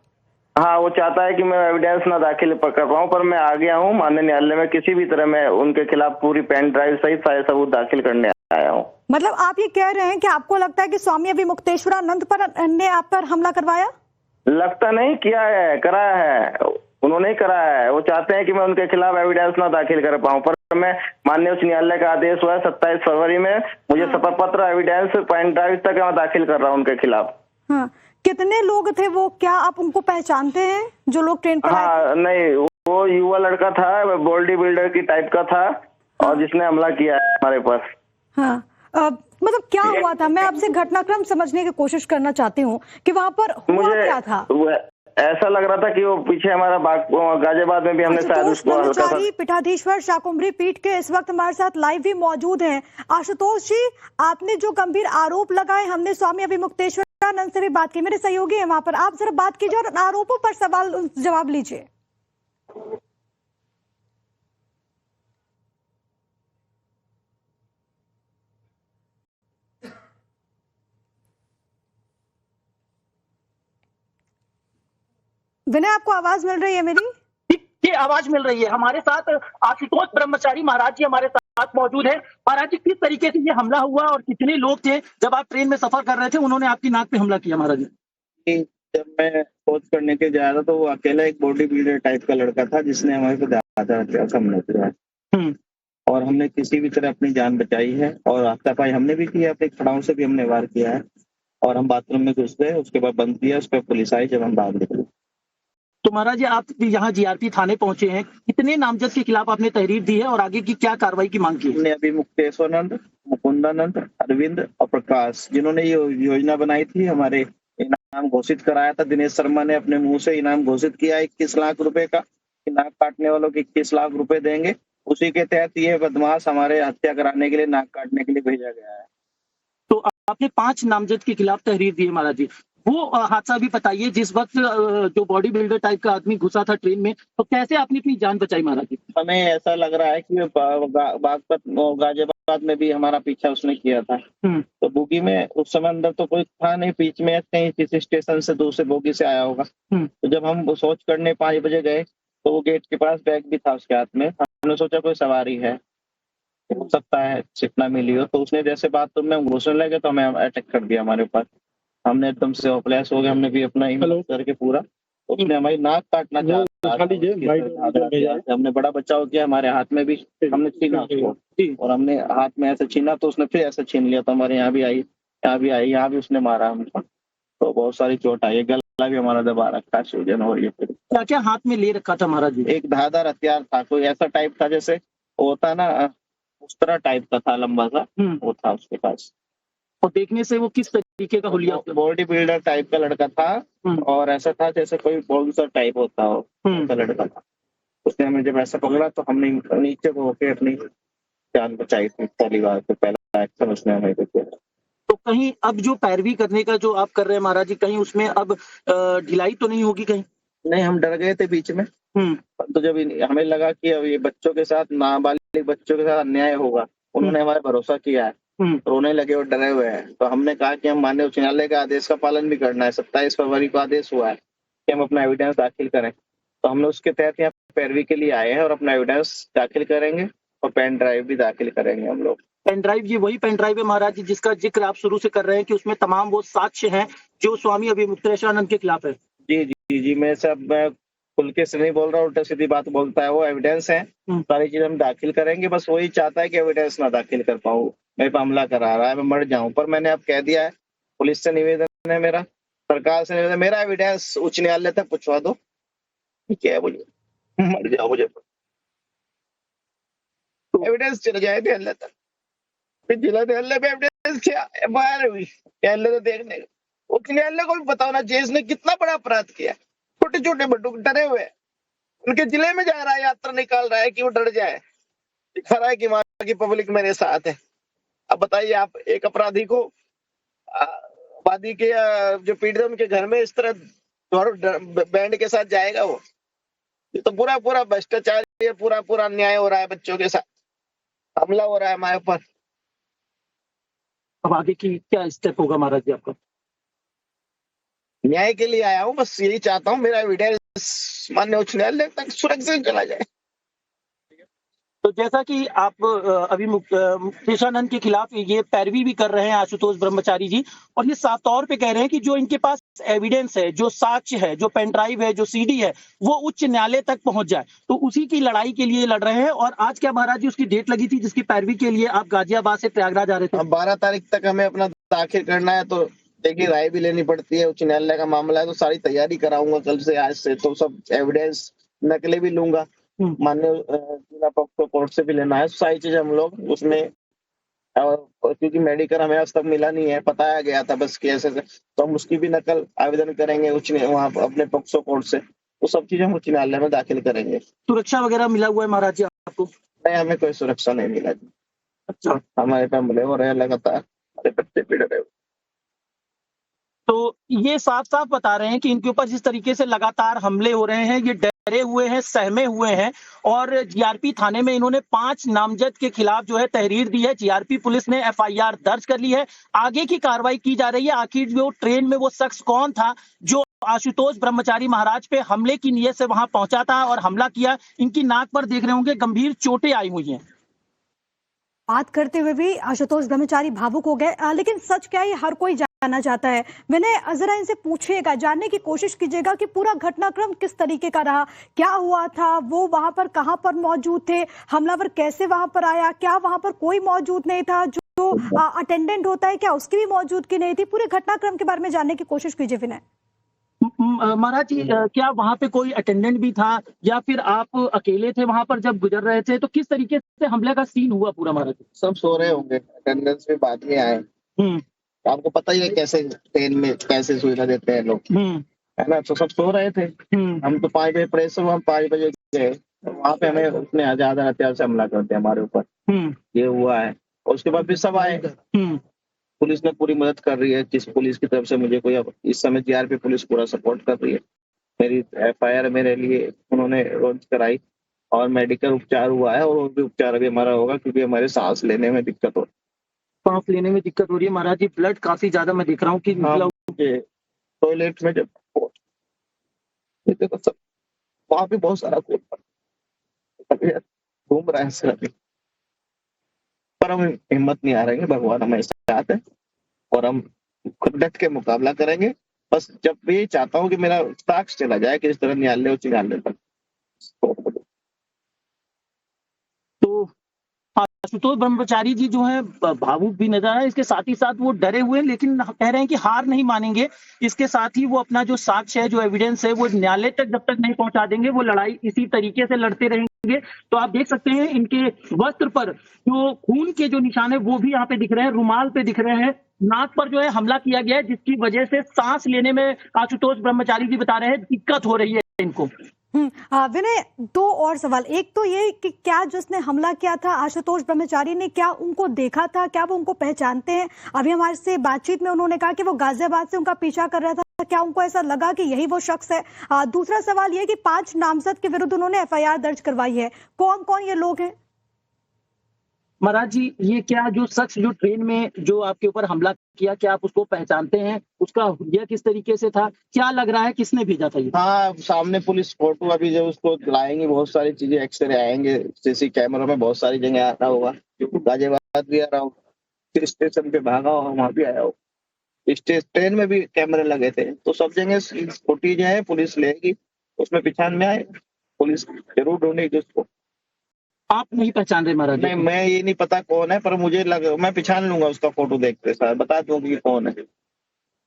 हाँ, वो चाहता है कि मैं एविडेंस ना दाखिल कर पाऊँ, पर मैं आ गया हूँ माननीय न्यायालय में। किसी भी तरह मैं उनके खिलाफ पूरी पेन ड्राइव सहित सारे सबूत दाखिल करने आया हूँ। मतलब आप ये कह रहे हैं कि आपको लगता है कि स्वामी अविमुक्तेश्वरानंद ने आप पर हमला करवाया? लगता नहीं, किया है, कराया है, उन्होंने ही कराया है। वो चाहते हैं कि मैं उनके खिलाफ एविडेंस ना दाखिल कर पाऊँ, पर मैं माननीय उच्च न्यायालय का आदेश हुआ है 27 फरवरी में, मुझे शपथ पत्र एविडेंस पेन ड्राइव तक मैं दाखिल कर रहा हूँ उनके खिलाफ। हाँ, कितने लोग थे वो, क्या आप उनको पहचानते हैं जो लोग ट्रेन पर? हाँ, नहीं, वो युवा लड़का था, बॉडी बिल्डर की टाइप का था, और जिसने हमला किया है हमारे पास। हाँ, मतलब क्या हुआ था? मैं आपसे घटनाक्रम समझने की कोशिश करना चाहती हूँ कि वहाँ पर हुआ क्या था। ऐसा लग रहा था कि वो पीछे हमारा गाजियाबाद में भी हमने शायद उसको ब्रह्मचारी पीठाधीश्वर शाकुंभरी पीठ के इस वक्त हमारे साथ लाइव भी मौजूद हैं। आशुतोष जी, आपने जो गंभीर आरोप लगाए, हमने स्वामी अविमुक्तेश्वरानंद से भी बात की, मेरे सहयोगी हैं वहां पर, आप जरा बात कीजिए और आरोपों पर सवाल जवाब लीजिए। विनय, आपको आवाज मिल रही है मेरी? ये आवाज मिल रही है। हमारे साथ आशुतोष ब्रह्मचारी महाराज जी हमारे साथ मौजूद है। महाराज जी, किस तरीके से ये हमला हुआ और कितने लोग थे जब आप ट्रेन में सफर कर रहे थे, उन्होंने आपकी नाक पे हमला किया? महाराज जी, जब मैं खोज करने के जा रहा था, वो अकेला एक बॉडी बिल्डर टाइप का लड़का था, जिसने हमारे पे हमला किया और हमने किसी भी तरह अपनी जान बचाई है और हाथापाई हमने भी किया, अपने खड़ाओं से भी हमने वार किया है और हम बाथरूम में घुस गए, उसके बाद बंद किया, उस पर पुलिस आई जब हम बाहर निकले। तो महाराज जी, आप यहाँ जीआरपी थाने पहुंचे हैं, कितने नामजद के खिलाफ आपने तहरीर दी है और आगे की क्या कार्रवाई की मांग की है? हमने अविमुक्तेश्वरानंद, मुकुंदानंद, अरविंद और विकास, जिन्होंने ये योजना बनाई थी, हमारे इनाम घोषित कराया था। दिनेश शर्मा ने अपने मुंह से इनाम घोषित किया 21 लाख रुपए का, कि नाक काटने वालों को 21 लाख रुपए देंगे। उसी के तहत ये बदमाश हमारे हत्या कराने के लिए, नाक काटने के लिए भेजा गया है। तो आपने 5 नामजद के खिलाफ तहरीर दी है महाराज जी। वो हादसा भी बताइए जिस वक्त जो बॉडी बिल्डर टाइप का आदमी घुसा था ट्रेन में, तो कैसे आपने अपनी जान बचाई महाराज जी? हमें ऐसा लग रहा है कि बागपत गाजियाबाद में भी हमारा पीछा उसने किया था। तो बोगी में उस समय अंदर तो कोई था नहीं, बीच में कहीं किसी स्टेशन से दूसरे बोगी से आया होगा। तो जब हम वो सोच करने 5 बजे गए तो वो गेट के पास बैग भी था उसके हाथ में। हमने सोचा कोई सवारी है, हो सकता है चिकना मिली हो। तो उसने जैसे बाथरूम में घुसने लगे तो हमें अटैक कर दिया हमारे ऊपर। हमने एकदम से होपलेस हो गए, हमने भी अपना हिम्मत करके पूरा, उसने हमारी नाक काटना चाहा, हमने बड़ा बचाव किया। हमारे हाथ में भी हमने छीना उसको, और हमने हाथ में ऐसे छीना तो उसने फिर ऐसे छीन लिया। तो हमारे यहाँ भी आई, यहाँ भी उसने मारा हमको। तो बहुत सारी चोट आई, गला भी हमारा दबा रखा, सूजन हो रही है। फिर क्या क्या हाथ में ले रखा था महाराज जी? एक धारदार हथियार था, कोई ऐसा टाइप था जैसे होता ना, उस तरह टाइप का था, लंबा सा वो था उसके पास। और देखने से वो किस तरीके का हुलिया? बॉडी बिल्डर टाइप का लड़का था, और ऐसा था जैसे कोई बाउंसर टाइप होता हो, ऐसा लड़का था। उसने हमें जब ऐसा पकड़ा तो हमने नीचे को होकर अपनी जान बचाई थी। पहली बार तो पहला एक्शन उसने हमें किया। तो कहीं अब जो पैरवी करने का जो आप कर रहे हैं महाराज जी, कहीं उसमें अब ढिलाई तो नहीं होगी कहीं? नहीं, हम डर गए थे बीच में। तो जब हमें लगा कि अब ये बच्चों के साथ, नाबालिग बच्चों के साथ अन्याय होगा, उन्होंने हमारा भरोसा किया है, रोने लगे और डरे हुए हैं। तो हमने कहा कि हम माननीय उच्च न्यायालय के आदेश का पालन भी करना है। 27 फरवरी को आदेश हुआ है कि हम अपना एविडेंस दाखिल करें। तो हमने उसके तहत यहाँ पैरवी के लिए आए हैं और अपना एविडेंस दाखिल करेंगे, और पेन ड्राइव भी दाखिल करेंगे हम लोग। पेन ड्राइव, ये वही पेन ड्राइव है महाराज जी जिसका जिक्र आप शुरू से कर रहे हैं कि उसमें तमाम वो साक्ष्य हैं जो स्वामी अभिमुक्तेश्वरानंद के खिलाफ है? जी, मैं खुल के से नहीं बोल रहा, उल्टा सीधी बात बोलता है। वो एविडेंस है, सारी चीजें हम दाखिल करेंगे। बस वही चाहता है कि एविडेंस ना दाखिल कर पाऊं, मेरे पे हमला करा रहा है, मैं मर जाऊं। पर मैंने अब कह दिया है, पुलिस से निवेदन है मेरा, सरकार से निवेदन, मेरा एविडेंस उच्च न्यायालय तक पहुंचवा दो, ठीक है? मुझे मर जाओ, मुझे एविडेंस चले जाए न्यायालय तक। फिर जिला न्यायालय में एविडेंस क्या एफआईआर हुई, न्यायालय तो देखने, उच्च न्यायालय को भी बताओ ना इसने कितना बड़ा अपराध किया। छोटे छोटे बच्चों डरे हुए, उनके जिले में जा रहा है, यात्रा निकाल रहा है कि वो डर जाए, दिखा रहा है कि वहां की पब्लिक मेरे साथ है। अब बताइए आप, एक अपराधी को आबादी के जो पीड़ित उनके घर में इस तरह बैंड के साथ जाएगा वो? ये तो पूरा पूरा भ्रष्टाचार, ये पूरा पूरा अन्याय हो रहा है, बच्चों के साथ हमला हो रहा है हमारे ऊपर। अब आगे की क्या स्टेप होगा महाराज जी आपका? न्याय के लिए आया हूँ, बस यही चाहता हूँ मेरा एविडेंस माननीय उच्च न्यायालय तक सुरक्षित चला जाए। तो जैसा कि आप अभी मुक्तेशानंद के खिलाफ ये पैरवी भी कर रहे हैं आशुतोष ब्रह्मचारी जी, और ये साफ तौर पे कह रहे हैं कि जो इनके पास एविडेंस है, जो साक्ष्य है, जो पेन ड्राइव है, जो सीडी है, वो उच्च न्यायालय तक पहुंच जाए। तो उसी की लड़ाई के लिए लड़ रहे हैं। और आज क्या महाराज जी उसकी डेट लगी थी जिसकी पैरवी के लिए आप गाजियाबाद से प्रयागराज आ रहे थे? अब 12 तारीख तक हमें अपना दाखिल करना है, तो देखिए राय भी लेनी पड़ती है, उच्च न्यायालय का मामला है। तो सारी तैयारी कराऊंगा कल से, आज से। तो सब एविडेंस नकली भी लूंगा, माननीय जिला पॉक्सो कोर्ट से भी लेना है, सारी चीजें हम लोग उसमें। और क्योंकि मेडिकल हमें आज तक मिला नहीं है, बताया गया था बस कैसे, तो हम उसकी भी नकल आवेदन करेंगे वहाँ अपने पॉक्सो कोर्ट से। तो सब चीजें हम उच्च न्यायालय में दाखिल करेंगे। सुरक्षा वगैरह मिला हुआ है महाराज जी आपको? नहीं, हमें कोई सुरक्षा नहीं मिला जी। अच्छा, हमारे पे हमले हो रहे हैं लगातार, हमारे बच्चे पीड़ रहे। तो ये साफ साफ बता रहे हैं कि इनके ऊपर जिस तरीके से लगातार हमले हो रहे हैं, ये डरे हुए हैं, सहमे हुए हैं। और जीआरपी थाने में इन्होंने 5 नामजद के खिलाफ जो है तहरीर दी है। जीआरपी पुलिस ने एफआईआर दर्ज कर ली है, आगे की कार्रवाई की जा रही है। आखिर जो ट्रेन में वो शख्स कौन था जो आशुतोष ब्रह्मचारी महाराज पे हमले की नीयत से वहां पहुंचा था और हमला किया? इनकी नाक पर देख रहे होंगे गंभीर चोटें आई हुई हैं। बात करते हुए भी आशुतोष ब्रह्मचारी भावुक हो गए, लेकिन सच क्या है हर कोई जानना चाहता है। विनय, जरा इनसे पूछिएगा, जानने की कोशिश कीजिएगा कि पूरा घटनाक्रम किस तरीके का रहा, क्या हुआ था, वो वहां पर कहां पर मौजूद थे, हमलावर कैसे वहां पर आया, क्या वहां पर कोई मौजूद नहीं था, जो अटेंडेंट होता है क्या उसकी भी मौजूदगी नहीं थी? पूरे घटनाक्रम के बारे में जानने की कोशिश कीजिए विनय। महाराज जी, क्या वहां पे कोई अटेंडेंट भी था या फिर आप अकेले थे वहां पर जब गुजर रहे थे? तो किस तरीके से हमले का सीन हुआ पूरा महाराज जी? सब सो रहे होंगे, अटेंडेंस भी बाद में आए। तो आपको पता ही है कैसे ट्रेन में कैसे सुविधा देते हैं लोग, है ना। तो सब सो रहे थे, हम तो 5 बजे प्रेस हुआ, हम 5 बजे गए, तो वहां पे हमें उसने ज्यादा हथियार से हमला करते हमारे ऊपर, ये हुआ है। और उसके बाद फिर सब आए, पुलिस ने पूरी मदद कर रही है, जिस पुलिस की तरफ से मुझे कोई, अब इस समय जीआरपी पुलिस पूरा सपोर्ट कर रही है। मेरी एफआईआर मेरे लिए उन्होंने लॉन्च कराई और मेडिकल उपचार हुआ है, और वो भी उपचार अभी हमारा होगा क्योंकि हमारे सांस लेने में दिक्कत हो रही है। महाराज जी ब्लड काफी ज्यादा मैं देख रहा हूँ कि टॉयलेट में जब सब वहां पे बहुत सारा खून घूम रहा है सर अभी, पर हम हिम्मत नहीं आ रही है, भगवान हमारे साथ है और हम खुद डट के मुकाबला करेंगे। बस जब भी चाहता हूँ कि मेरा साक्ष्य चला जाए कि इस तरह न्यायालय उच्च न्यायालय तक। तो आशुतोष ब्रह्मचारी जी जो है भावुक भी नजर आए, इसके साथ ही साथ वो डरे हुए हैं, लेकिन कह रहे हैं कि हार नहीं मानेंगे। इसके साथ ही वो अपना जो साक्ष्य है, जो एविडेंस है, वो न्यायालय तक जब तक नहीं पहुंचा देंगे, वो लड़ाई इसी तरीके से लड़ते रहेंगे। तो आप देख सकते हैं इनके वस्त्र पर जो खून के जो निशान है वो भी यहाँ पे दिख रहे हैं, रुमाल पे दिख रहे हैं, नाक पर जो है हमला किया गया है, जिसकी वजह से सांस लेने में आशुतोष ब्रह्मचारी जी बता रहे हैं दिक्कत हो रही है इनको। विनय, 2 और सवाल। एक तो ये कि क्या जिसने हमला किया था आशुतोष ब्रह्मचारी ने, क्या उनको देखा था, क्या वो उनको पहचानते हैं? अभी हमारे से बातचीत में उन्होंने कहा कि वो गाजियाबाद से उनका पीछा कर रहा था, क्या उनको ऐसा लगा कि यही वो शख्स है? दूसरा सवाल ये कि 5 नामजद के विरुद्ध उन्होंने एफआईआर दर्ज करवाई है, कौन कौन ये लोग हैं? महाराज जी, ये क्या जो शख्स जो ट्रेन में जो आपके ऊपर हमला किया, क्या आप उसको पहचानते हैं? उसका हुलिया किस तरीके से था? क्या लग रहा है किसने भेजा था ये? हाँ, सामने पुलिस फोटो अभी जब उसको लाएंगे, बहुत सारी चीजें एक्सरे आएंगे, सीसी कैमरा में बहुत सारी जगह आ रहा होगा, गाजियाबाद भी आ रहा होगा, स्टेशन पे भागा हो वहां भी आया हो, ट्रेन में भी कैमरे लगे थे, तो सब जगह फुटेज है, पुलिस लेगी, उसमें पहचान में आए, पुलिस जरूर ढूंढेगी उसको। आप नहीं पहचान रहे महाराज? नहीं, मैं ये नहीं पता कौन है, पर मुझे लगा मैं पहचान लूंगा उसका फोटो देखते साथ, बता दूंगा कि कौन है।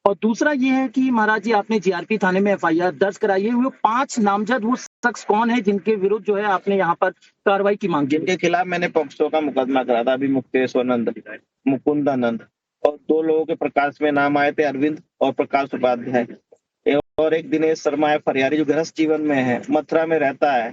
और दूसरा ये है कि महाराज जी, आपने जीआरपी थाने में एफआईआर दर्ज कराई है, वो 5 नामजद वो शख्स कौन है जिनके विरुद्ध जो है आपने यहाँ पर कार्रवाई की मांग की? जिनके खिलाफ मैंने पॉक्सो का मुकदमा करा था, अभी मुक्तेश्वरानंद, मुकुंदानंद, और 2 लोगों के प्रकाश में नाम आए थे, अरविंद और प्रकाश उपाध्याय, और एक दिनेश शर्मा है फरियारी, जो गृहस्थ जीवन में है, मथुरा में रहता है,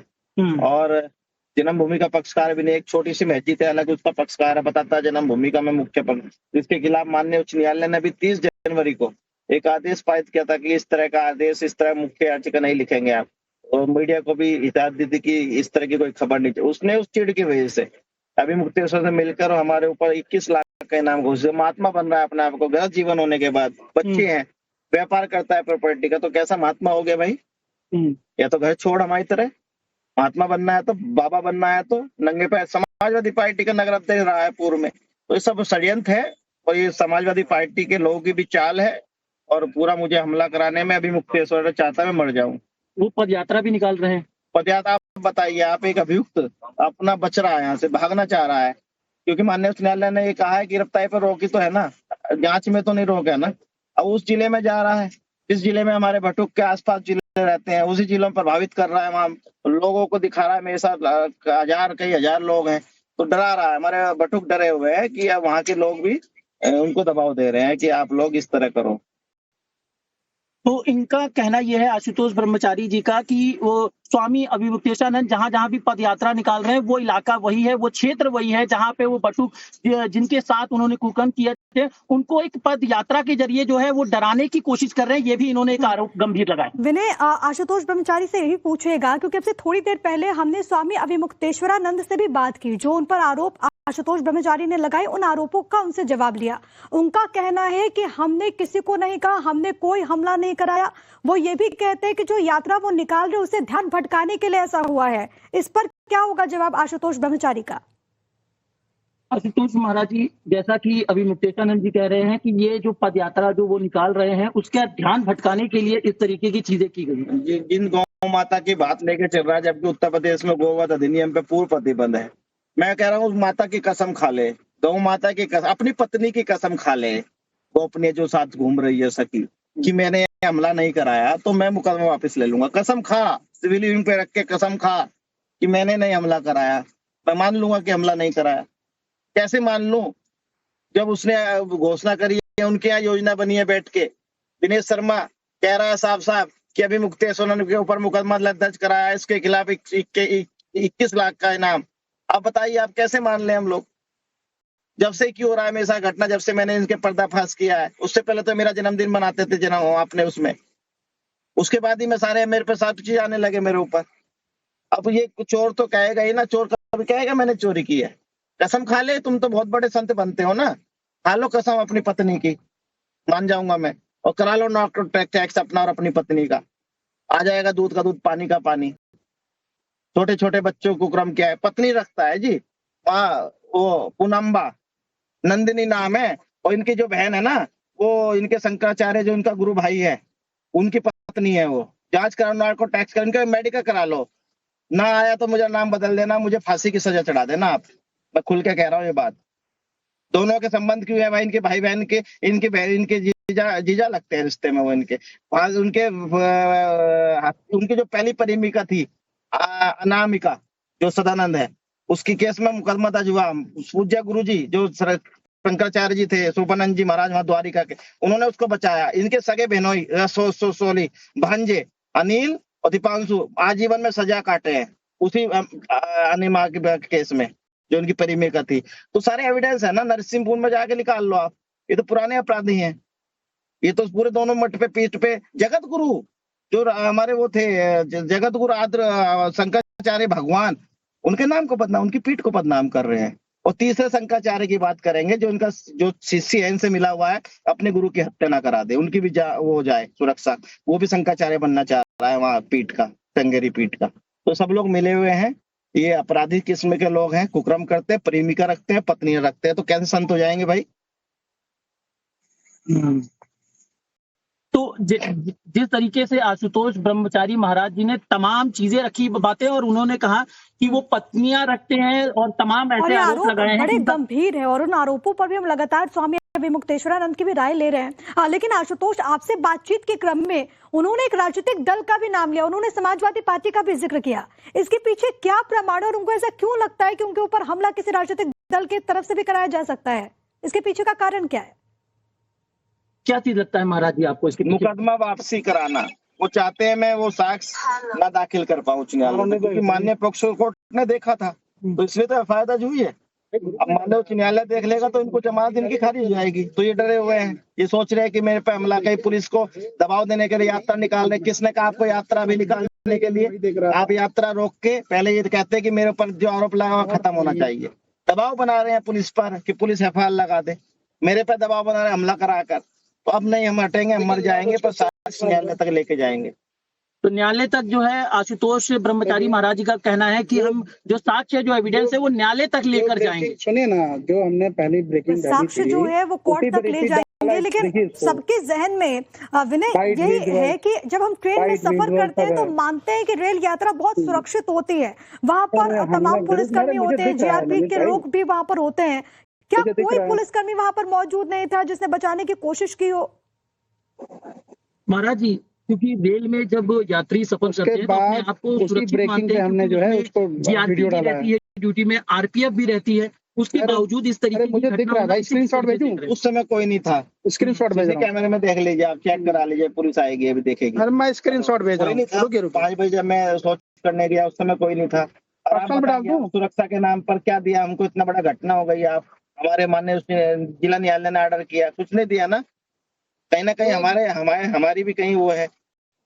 और जन्मभूमि का पक्षकार भी नहीं, एक छोटी सी मस्जिद है अलग, उसका पक्षकार है, बताता है जन्मभूमि का मैं मुख्य पक्ष, जिसके खिलाफ माननीय उच्च न्यायालय ने अभी 30 जनवरी को एक आदेश पारित किया था कि इस तरह का आदेश, इस तरह मुख्य याचिका नहीं लिखेंगे आप, और मीडिया को भी हिदायत दी थी कि इस तरह की कोई खबर नहीं चाहिए। उसने उस चिड़ की वजह से अभी मुक्तेश्वर से मिलकर हमारे ऊपर 21 लाख का इनाम घोषित, महात्मा बन रहा है अपने आप को, गलत जीवन होने के बाद, बच्चे हैं, व्यापार करता है प्रॉपर्टी का, तो कैसा महात्मा हो गया भाई? या तो घर छोड़ हमारी तरह, महात्मा बनना है तो, बाबा बनना है तो नंगे पैर। समाजवादी पार्टी का नगर अध्यक्ष रहा है पूर्व में, तो ये सब षड्यंत्र है, और ये समाजवादी पार्टी के लोगों की भी चाल है, और पूरा मुझे हमला कराने में अभी मुक्तेश्वर चाहता है मैं मर जाऊं। वो पदयात्रा भी निकाल रहे हैं। पदयात्रा, आप बताइए, आप एक अभियुक्त अपना बच रहा है, यहाँ से भागना चाह रहा है, क्योंकि माननीय उच्च न्यायालय ने ये कहा है गिरफ्तारी पर रोकी तो है ना, जांच में तो नहीं रोका है ना। अब उस जिले में जा रहा है, जिस जिले में हमारे भटुक के आसपास जिले रहते हैं, उसी जिलों में प्रभावित कर रहा है, वहाँ लोगों को दिखा रहा है मेरे साथ कई हजार लोग हैं, तो डरा रहा है। हमारे भटुक डरे हुए हैं कि अब वहाँ के लोग भी उनको दबाव दे रहे हैं कि आप लोग इस तरह करो। तो इनका कहना यह है आशुतोष ब्रह्मचारी जी का कि वो स्वामी अविमुक्तेशानंद जहां जहां भी पदयात्रा निकाल रहे हैं, वो इलाका वही है, वो क्षेत्र वही है जहां पे वो बटुक जिनके साथ उन्होंने कुकर्म किए थे, उनको एक पद यात्रा के जरिए जो है वो डराने की कोशिश कर रहे हैं। ये भी इन्होंने एक आरोप गंभीर लगाया। विनय, आशुतोष ब्रह्मचारी से यही पूछेगा, क्योंकि अब से थोड़ी देर पहले हमने स्वामी अविमुक्तेश्वरानंद से भी बात की, जो उन पर आरोप आशुतोष ब्रह्मचारी ने लगाए, उन आरोपों का उनसे जवाब लिया। उनका कहना है कि हमने किसी को नहीं कहा, हमने कोई हमला नहीं कराया। वो ये भी कहते हैं कि जो यात्रा वो निकाल रहे उसे ध्यान भटकाने के लिए ऐसा हुआ है। इस पर क्या होगा जवाब आशुतोष ब्रह्मचारी का? आशुतोष महाराज जी, जैसा कि अभी मुक्तेशानंद जी कह रहे हैं कि ये जो पदयात्रा जो वो निकाल रहे हैं, उसका ध्यान भटकाने के लिए इस तरीके की चीजें की गई हैं। जिन गौ माता की बात लेके चल रहा है, जबकि उत्तर प्रदेश में गोवध अधिनियम पे पूर्ण प्रतिबंध है, मैं कह रहा हूँ उस माता की कसम खा ले, गौ माता की कसम, अपनी पत्नी की कसम खा ले, वो अपने जो साथ घूम रही है सखी, कि मैंने हमला नहीं कराया, तो मैं मुकदमा वापस ले लूंगा। कसम खा, सिविल लिविंग पे रख के कसम खा कि मैंने नहीं हमला कराया, मैं मान लूंगा कि हमला नहीं कराया। कैसे मान लूं जब उसने घोषणा करी उनके यहाँ योजना बनी है बैठ के। दिनेश शर्मा कह रहा है साफ कि अभी मुकेश सोनन के ऊपर मुकदमा दर्ज कराया है, इसके खिलाफ 21 लाख का इनाम। आप बताइए, आप कैसे मान लें हम लोग? जब से क्यों हो रहा है हमेशा घटना, जब से मैंने इनके पर्दाफाश किया है। उससे पहले तो मेरा जन्मदिन मनाते थे अपने उसमें, उसके बाद ही मैं सारे मेरे पे सब चीज आने लगे मेरे ऊपर। अब ये चोर तो कहेगा ही ना, चोर कभी कहेगा मैंने चोरी की है? कसम खा ले, तुम तो बहुत बड़े संत बनते हो ना, खा लो कसम अपनी पत्नी की, मान जाऊंगा मैं। और करा लो नॉक टैक्स अपना और अपनी पत्नी का, आ जाएगा दूध का दूध पानी का पानी। छोटे छोटे बच्चों को क्रम क्या है, पत्नी रखता है जी वो पूनम्बा नंदिनी नाम है, और इनकी जो बहन है ना वो इनके शंकराचार्य जो इनका गुरु भाई है उनकी पत्नी है। वो जांच करा, नार्को टैक्स कर, इनका मेडिकल करा लो, ना आया तो मुझे नाम बदल देना, मुझे फांसी की सजा चढ़ा देना आप। मैं खुल के कह रहा हूँ ये बात। दोनों के संबंध क्यों है भाई? इनके भाई बहन के, इनके जीजा लगते हैं रिश्ते में वो इनके। उनकी जो पहली प्रेमिका थी अनामिका जो सदानंद है, उसकी केस में मुकदमा दर्ज हुआ। पूज्य गुरु जी जो शंकराचार्य जी थे, सोपानंद जी महाराज वहां द्वारिका के, उन्होंने उसको बचाया। इनके सगे बहनोई सोली भांजे अनिल और दीपांशु आजीवन में सजा काटे हैं उसी अनिमा के केस में जो उनकी प्रेमिका थी। तो सारे एविडेंस है ना, नरसिंहपुर में जाके निकाल लो आप। ये तो पुराने अपराधी हैं, ये तो पूरे दोनों मठ पे पीठ पे जगत गुरु जो हमारे वो थे, जगत गुरु आद्र शंकराचार्य भगवान, उनके नाम को बदनाम, उनकी पीठ को बदनाम कर रहे हैं। और तीसरे शंकराचार्य की बात करेंगे जो इनका जो शिष्य है, इनसे मिला हुआ है, अपने गुरु की हत्या ना करा दे, उनकी भी वो हो जाए सुरक्षा। वो भी शंकराचार्य बनना चाह रहा है वहां पीठ का, चंगेरी पीठ का। तो सब लोग मिले हुए हैं, ये अपराधी किस्म के लोग हैं, कुक्रम करते हैं, प्रेमिका रखते हैं, पत्नियां रखते हैं। तो कैसे संत हो जाएंगे भाई? तो जिस तरीके से आशुतोष ब्रह्मचारी महाराज जी ने तमाम चीजें रखी बातें, और उन्होंने कहा कि वो पत्नियां रखते हैं और तमाम ऐसे आरोप लगाए हैं, बड़े गंभीर है। और उन आरोपों पर भी हम लगातार स्वामी विमुक्तेश्वरानंद की भी राय ले रहे हैं। लेकिन आशुतोष, आपसे बातचीत के क्रम में उन्होंने एक राजनीतिक दल का भी नाम लिया, उन्होंने समाजवादी पार्टी का भी जिक्र किया। इसके पीछे क्या प्रमाण, और उनको ऐसा क्यों लगता है कि उनके ऊपर हमला किसी राजनीतिक दल की तरफ से भी कराया जा सकता है? इसके पीछे का कारण क्या है? क्या चीज लगता है महाराज जी आपको इसके? मुकदमा वापसी कराना वो चाहते हैं, मैं वो साक्ष्य ना दाखिल कर पाऊं उच्च न्यायालय में, क्योंकि माननीय पक्ष कोर्ट ने देखा था, तो इसलिए तो एफआईआर दर्ज हुई है। अब माननीय उच्च न्यायालय देख लेगा तो इनको जमानत इनकी खारिज हो जाएगी। तो ये डरे हुए हैं, ये सोच रहे हैं कि मेरे पे हमला, कहीं पुलिस को दबाव देने के लिए यात्रा निकाल रहे। किसने कहा आपको यात्रा भी निकालने के लिए? आप यात्रा रोक के पहले ये कहते हैं कि मेरे ऊपर जो आरोप लगा खत्म होना चाहिए। दबाव बना रहे हैं पुलिस पर कि पुलिस एफआईआर लगा दे, मेरे पे दबाव बना रहे हैं हमला कराकर। तो अब नहीं हम हटेंगे, हम मर जाएंगे, पर साक्ष्य न्यायालय तक लेके जाएंगे। तो न्यायालय तक जो है आशुतोष ब्रह्मचारी महाराज जी का कहना है कि हम जो साक्ष्य, जो एविडेंस है वो न्यायालय तक लेकर जाएंगे। सुनिए ना, जो हमने पहली ब्रेकिंग साक्ष्य जो है वो कोर्ट तक ले जाएंगे। लेकिन सबके जहन में विनय यही है कि जब हम ट्रेन में सफर करते हैं तो मानते हैं कि रेल यात्रा बहुत सुरक्षित होती है, वहां पर तमाम पुलिसकर्मी होते हैं, जीआरपी के लोग भी वहां पर होते हैं। क्या कोई पुलिसकर्मी वहां पर मौजूद नहीं था जिसने बचाने की कोशिश की हो? महाराज जी, क्योंकि रेल में जब यात्री सफर करते हैं तो अपने आप को सुरक्षित मानते हैं, हमने जो है उसको जीआरपी भी रहती है ड्यूटी में, आरपीएफ भी रहती है, उसके बावजूद इस तरीके की मुझे दिख रहा है, स्क्रीनशॉट भेजूं? उस समय कोई नहीं था, स्क्रीनशॉट भेज रहा हूं, कैमरे में देख लीजिए, आप चेक करा लीजिए, पुलिस आएगी अभी देखेगी। अरे मैं स्क्रीनशॉट भेज रहा हूं। 5 बजे मैं शौच करने गया, उस समय कोई नहीं था। सुरक्षा के नाम पर क्या दिया हमको? इतना बड़ा घटना हो गई, आप हमारे माननीय जिला न्यायालय ने ऑर्डर किया, कुछ नहीं दिया ना। कहीं ना कहीं हमारी भी कहीं वो है,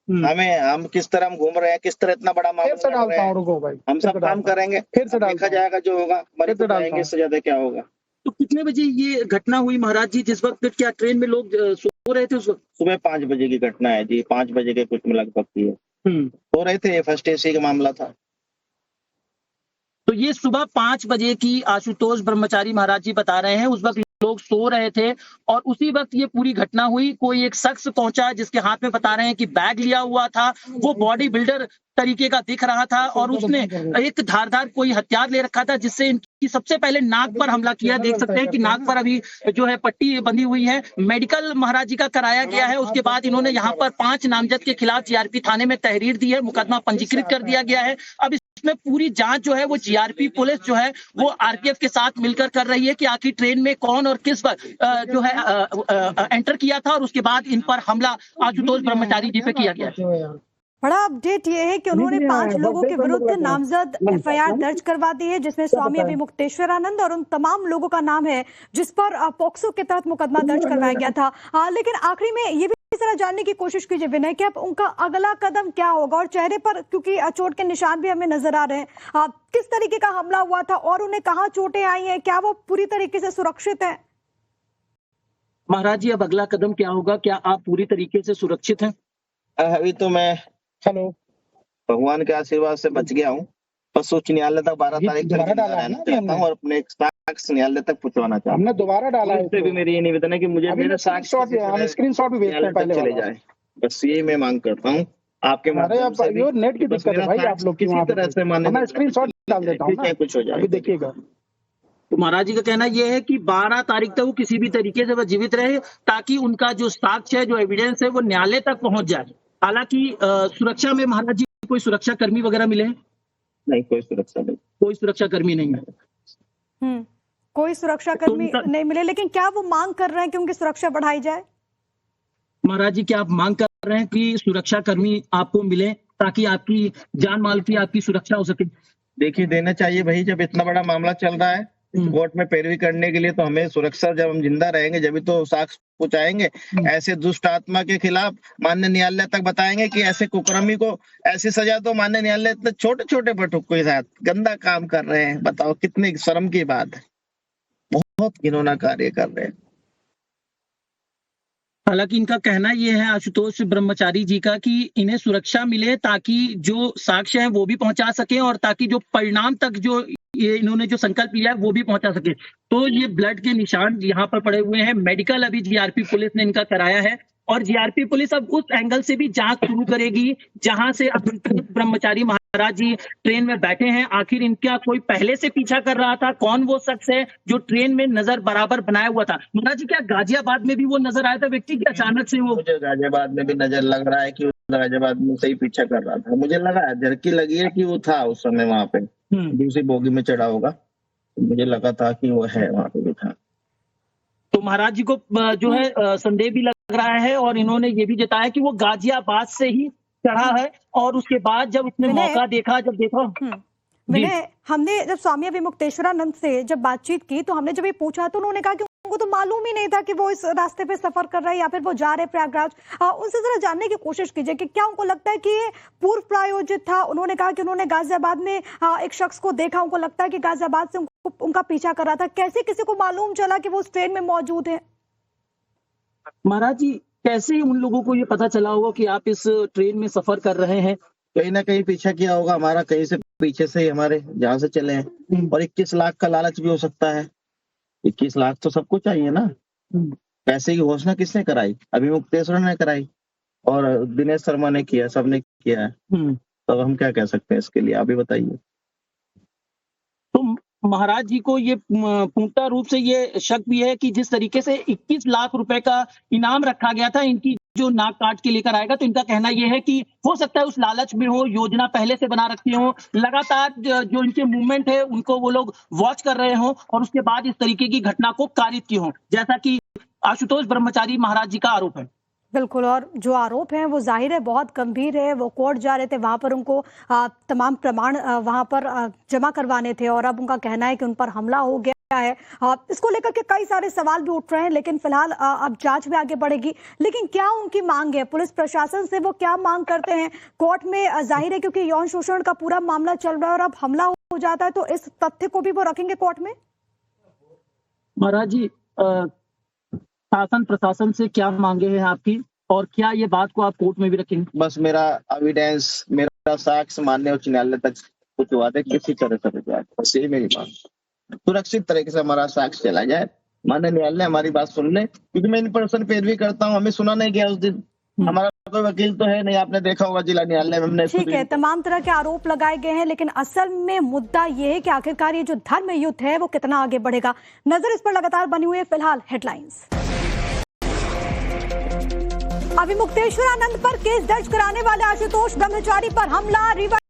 हम किस तरह हम घूम रहे हैं, किस तरह इतना बड़ा मामला, हम सब काम करेंगे, फिर से देखा जाएगा जो होगा, मरेंगे, इससे ज्यादा क्या होगा। तो कितने बजे ये घटना हुई महाराज जी? जिस वक्त क्या ट्रेन में लोग सो रहे थे उस वक्त? सुबह 5 बजे की घटना है जी, 5 बजे के कुछ में लगभग की है, सो रहे थे, फर्स्ट एसी का मामला था। तो ये सुबह 5 बजे की आशुतोष ब्रह्मचारी महाराज जी बता रहे हैं, उस वक्त लोग सो रहे थे और उसी वक्त ये पूरी घटना हुई। कोई एक शख्स पहुंचा जिसके हाथ में बता रहे हैं कि बैग लिया हुआ था, वो बॉडी बिल्डर तरीके का दिख रहा था और उसने एक धारदार कोई हथियार ले रखा था जिससे इनकी सबसे पहले नाक पर हमला किया। देख सकते हैं कि नाक पर अभी जो है पट्टी बंधी हुई है, मेडिकल महाराज जी का कराया गया है। उसके बाद इन्होंने यहाँ पर 5 नामजद के खिलाफ जीआरपी थाने में तहरीर दी है, मुकदमा पंजीकृत कर दिया गया है। अब इसमें पूरी जांच जो है वो जीआरपी पुलिस जो है वो आरपीएफ के साथ मिलकर कर रही है कि आखिर ट्रेन में कौन और किस वक्त जो है एंटर किया था और उसके बाद इन पर हमला आशुतोष ब्रह्मचारी जी पे किया गया है। बड़ा अपडेट ये है कि उन्होंने 5 लोगों के विरुद्ध नामजद एफआईआर दर्ज करवा दी है, जिसमें स्वामी अभिमुक्तेश्वरानंद और उन तमाम लोगों का नाम है जिस पर पॉक्सो के तहत मुकदमा दर्ज करवाया गया था। लेकिन आखिरी में ये भी जरा जानने की कोशिश कीजिए विनय कि अब उनका अगला कदम क्या होगा, और चेहरे पर क्योंकि चोट के निशान भी हमें नजर आ रहे हैं, किस तरीके का हमला हुआ था और उन्हें कहाँ चोटें आई हैं, क्या वो पूरी तरीके से सुरक्षित है? महाराज जी, अब अगला कदम क्या होगा, क्या आप पूरी तरीके से सुरक्षित हैं? अभी तो मैं भगवान के आशीर्वाद से बच गया हूँ, बस उच्च न्यायालय तक 12 तारीख तक रहना चाहता हूँ और अपने साक्ष्य न्यायालय तक पहुंचवाना चाहता हूँ। हमने दोबारा डाला है, भी मेरी ये निवेदन है कि मुझे मेरे साक्ष्य स्क्रीनशॉट भी भेजते हैं पहले चले जाए, बस यही मैं मांग करता हूँ आपके माध्यम से। नेट की दिक्कत है भाई, आप लोग किसी तरह से माने स्क्रीनशॉट डाल देता हूँ, कुछ हो जाए देखिएगा। तो महाराज जी का कहना यह है कि 12 तारीख तक वो किसी भी तरीके से वह जीवित रहे ताकि उनका जो साक्ष्य है, जो एविडेंस है, वो न्यायालय तक पहुंच जाए। हालांकि सुरक्षा में महाराज जी कोई सुरक्षा कर्मी वगैरह मिले हैं? नहीं, कोई सुरक्षा नहीं, कोई सुरक्षा कर्मी नहीं है। कोई सुरक्षा कर्मी नहीं मिले, लेकिन क्या वो मांग कर रहे हैं कि उनकी सुरक्षा बढ़ाई जाए? महाराज जी, क्या आप मांग कर रहे हैं कि सुरक्षा कर्मी आपको मिले ताकि आपकी जान माल की आपकी सुरक्षा हो सके? देखिए, देना चाहिए भाई, जब इतना बड़ा मामला चल रहा है कोर्ट में पैरवी करने के लिए, तो हमें सुरक्षा, जब हम जिंदा रहेंगे जब तो साक्ष्य पहुंचाएंगे। ऐसे दुष्ट आत्मा के खिलाफ माननीय न्यायालय तक बताएंगे कि ऐसे कुकर्मी को ऐसी सजा तो माननीय न्यायालय इतने छोटे छोटे बटुक के साथ गंदा काम कर रहे हैं, बताओ कितनी शर्म की बात है, बहुत घिनौना कार्य कर रहे हैं। हालांकि इनका कहना यह है आशुतोष ब्रह्मचारी जी का कि इन्हें सुरक्षा मिले ताकि जो साक्ष्य है वो भी पहुंचा सके और ताकि जो परिणाम तक जो ये इन्होंने जो संकल्प लिया है वो भी पहुंचा सके। तो ये ब्लड के निशान यहाँ पर पड़े हुए हैं, मेडिकल अभी जीआरपी पुलिस ने इनका कराया है और जीआरपी पुलिस अब उस एंगल से भी जांच शुरू करेगी जहां से अब ब्रह्मचारी महाराज जी ट्रेन में बैठे हैं। आखिर इनका कोई पहले से पीछा कर रहा था, कौन वो शख्स है जो ट्रेन में नजर बराबर बनाया हुआ था? महाराज जी, क्या गाजियाबाद में भी वो नजर आया था व्यक्ति की अचानक से? वो मुझे गाजियाबाद में भी नजर लग रहा है कि गाजियाबाद में सही पीछा कर रहा था, मुझे लगा है, झड़की लगी है कि वो था उस समय वहां पे, दूसरी बोगी में चढ़ा होगा, मुझे लगा था कि वो है वहां पे भी था। तो महाराज जी को जो है संदेह भी लग रहा है और इन्होंने ये भी जताया कि वो गाजियाबाद से ही चढ़ा है और उसके बाद जब उसने मौका देखा, जब देखा मैंने, हमने जब स्वामी अभिमुक्तेश्वरानंद से जब बातचीत की तो हमने जब ये पूछा तो उन्होंने कहा कि उनको तो मालूम ही नहीं था कि वो इस रास्ते पे सफर कर रहे हैं या फिर वो जा रहे प्रयागराज। उनसे जरा जानने की कोशिश कीजिए कि क्या उनको लगता है कि ये पूर्व प्रायोजित था। उन्होंने कहा कि उन्होंने गाजियाबाद में एक शख्स को देखा, उनको लगता है कि गाजियाबाद से उनका पीछा कर रहा था। कैसे किसी को मालूम चला कि वो उस ट्रेन में मौजूद है? महाराज जी, कैसे उन लोगों को ये पता चला होगा कि आप इस ट्रेन में सफर कर रहे हैं? कहीं ना कहीं पीछा किया होगा हमारा, कहीं से पीछे से ही हमारे जहाँ से चले हैं। और 21 लाख का लालच भी हो सकता है। 21 लाख तो सबको चाहिए ना। पैसे की घोषणा किसने कराई? अभिमुक्तेश्वर ने कराई और दिनेश शर्मा ने किया, सबने किया है। तो हम क्या कह सकते हैं इसके लिए, आप ही बताइए। तो महाराज जी को ये पूर्णतः रूप से ये शक भी है कि जिस तरीके से 21 लाख रुपए का इनाम रखा गया था, इनकी जो नाक काट के लेकर आएगा, तो इनका कहना यह है कि हो सकता है उस लालच में हो, योजना पहले से बना रखी हो, लगातार जो इनके मूवमेंट है उनको वो लोग वॉच कर रहे हो और उसके बाद इस तरीके की घटना को कारित की हो, जैसा कि आशुतोष ब्रह्मचारी महाराज जी का आरोप है। बिल्कुल, और जो आरोप हैं वो जाहिर है बहुत गंभीर है। वो कोर्ट जा रहे थे, वहां पर उनको तमाम प्रमाण वहां पर जमा करवाने थे और अब उनका कहना है कि उन पर हमला हो गया है। इसको लेकर के कई सारे सवाल भी उठ रहे हैं, लेकिन फिलहाल अब जांच भी आगे बढ़ेगी। लेकिन क्या उनकी मांग है? पुलिस प्रशासन से वो क्या मांग करते हैं? कोर्ट में जाहिर है क्योंकि यौन शोषण का पूरा मामला चल रहा है और अब हमला हो जाता है, तो इस तथ्य को भी वो रखेंगे कोर्ट में। महाराज जी, शासन प्रशासन से क्या मांगे हैं आपकी और क्या ये बात को आप कोर्ट में भी रखेंगे? बस मेरा एविडेंस, मेरा साक्ष्य माननीय उच्च न्यायालय तक पहुंचवा दे, किसी तरह से जाए, बस यही मेरी मांग। सुरक्षित तरीके से हमारा साक्ष्य चला जाए, माननीय न्यायालय हमारी बात सुन ले, क्योंकि मैं इन पर्सन पैरवी करता हूँ, हमें सुना नहीं गया उस दिन। हमारा कोई वकील तो है नहीं, आपने देखा होगा जिला न्यायालय में हमने। ठीक है, तमाम तरह के आरोप लगाए गए हैं, लेकिन असल में मुद्दा ये है कि आखिरकार ये जो धर्म युद्ध है वो कितना आगे बढ़ेगा। नजर इस पर लगातार बनी हुई है। फिलहाल हेडलाइंस। अभिमुक्तेश्वरानंद पर केस दर्ज कराने वाले आशुतोष ब्रह्मचारी पर हमला।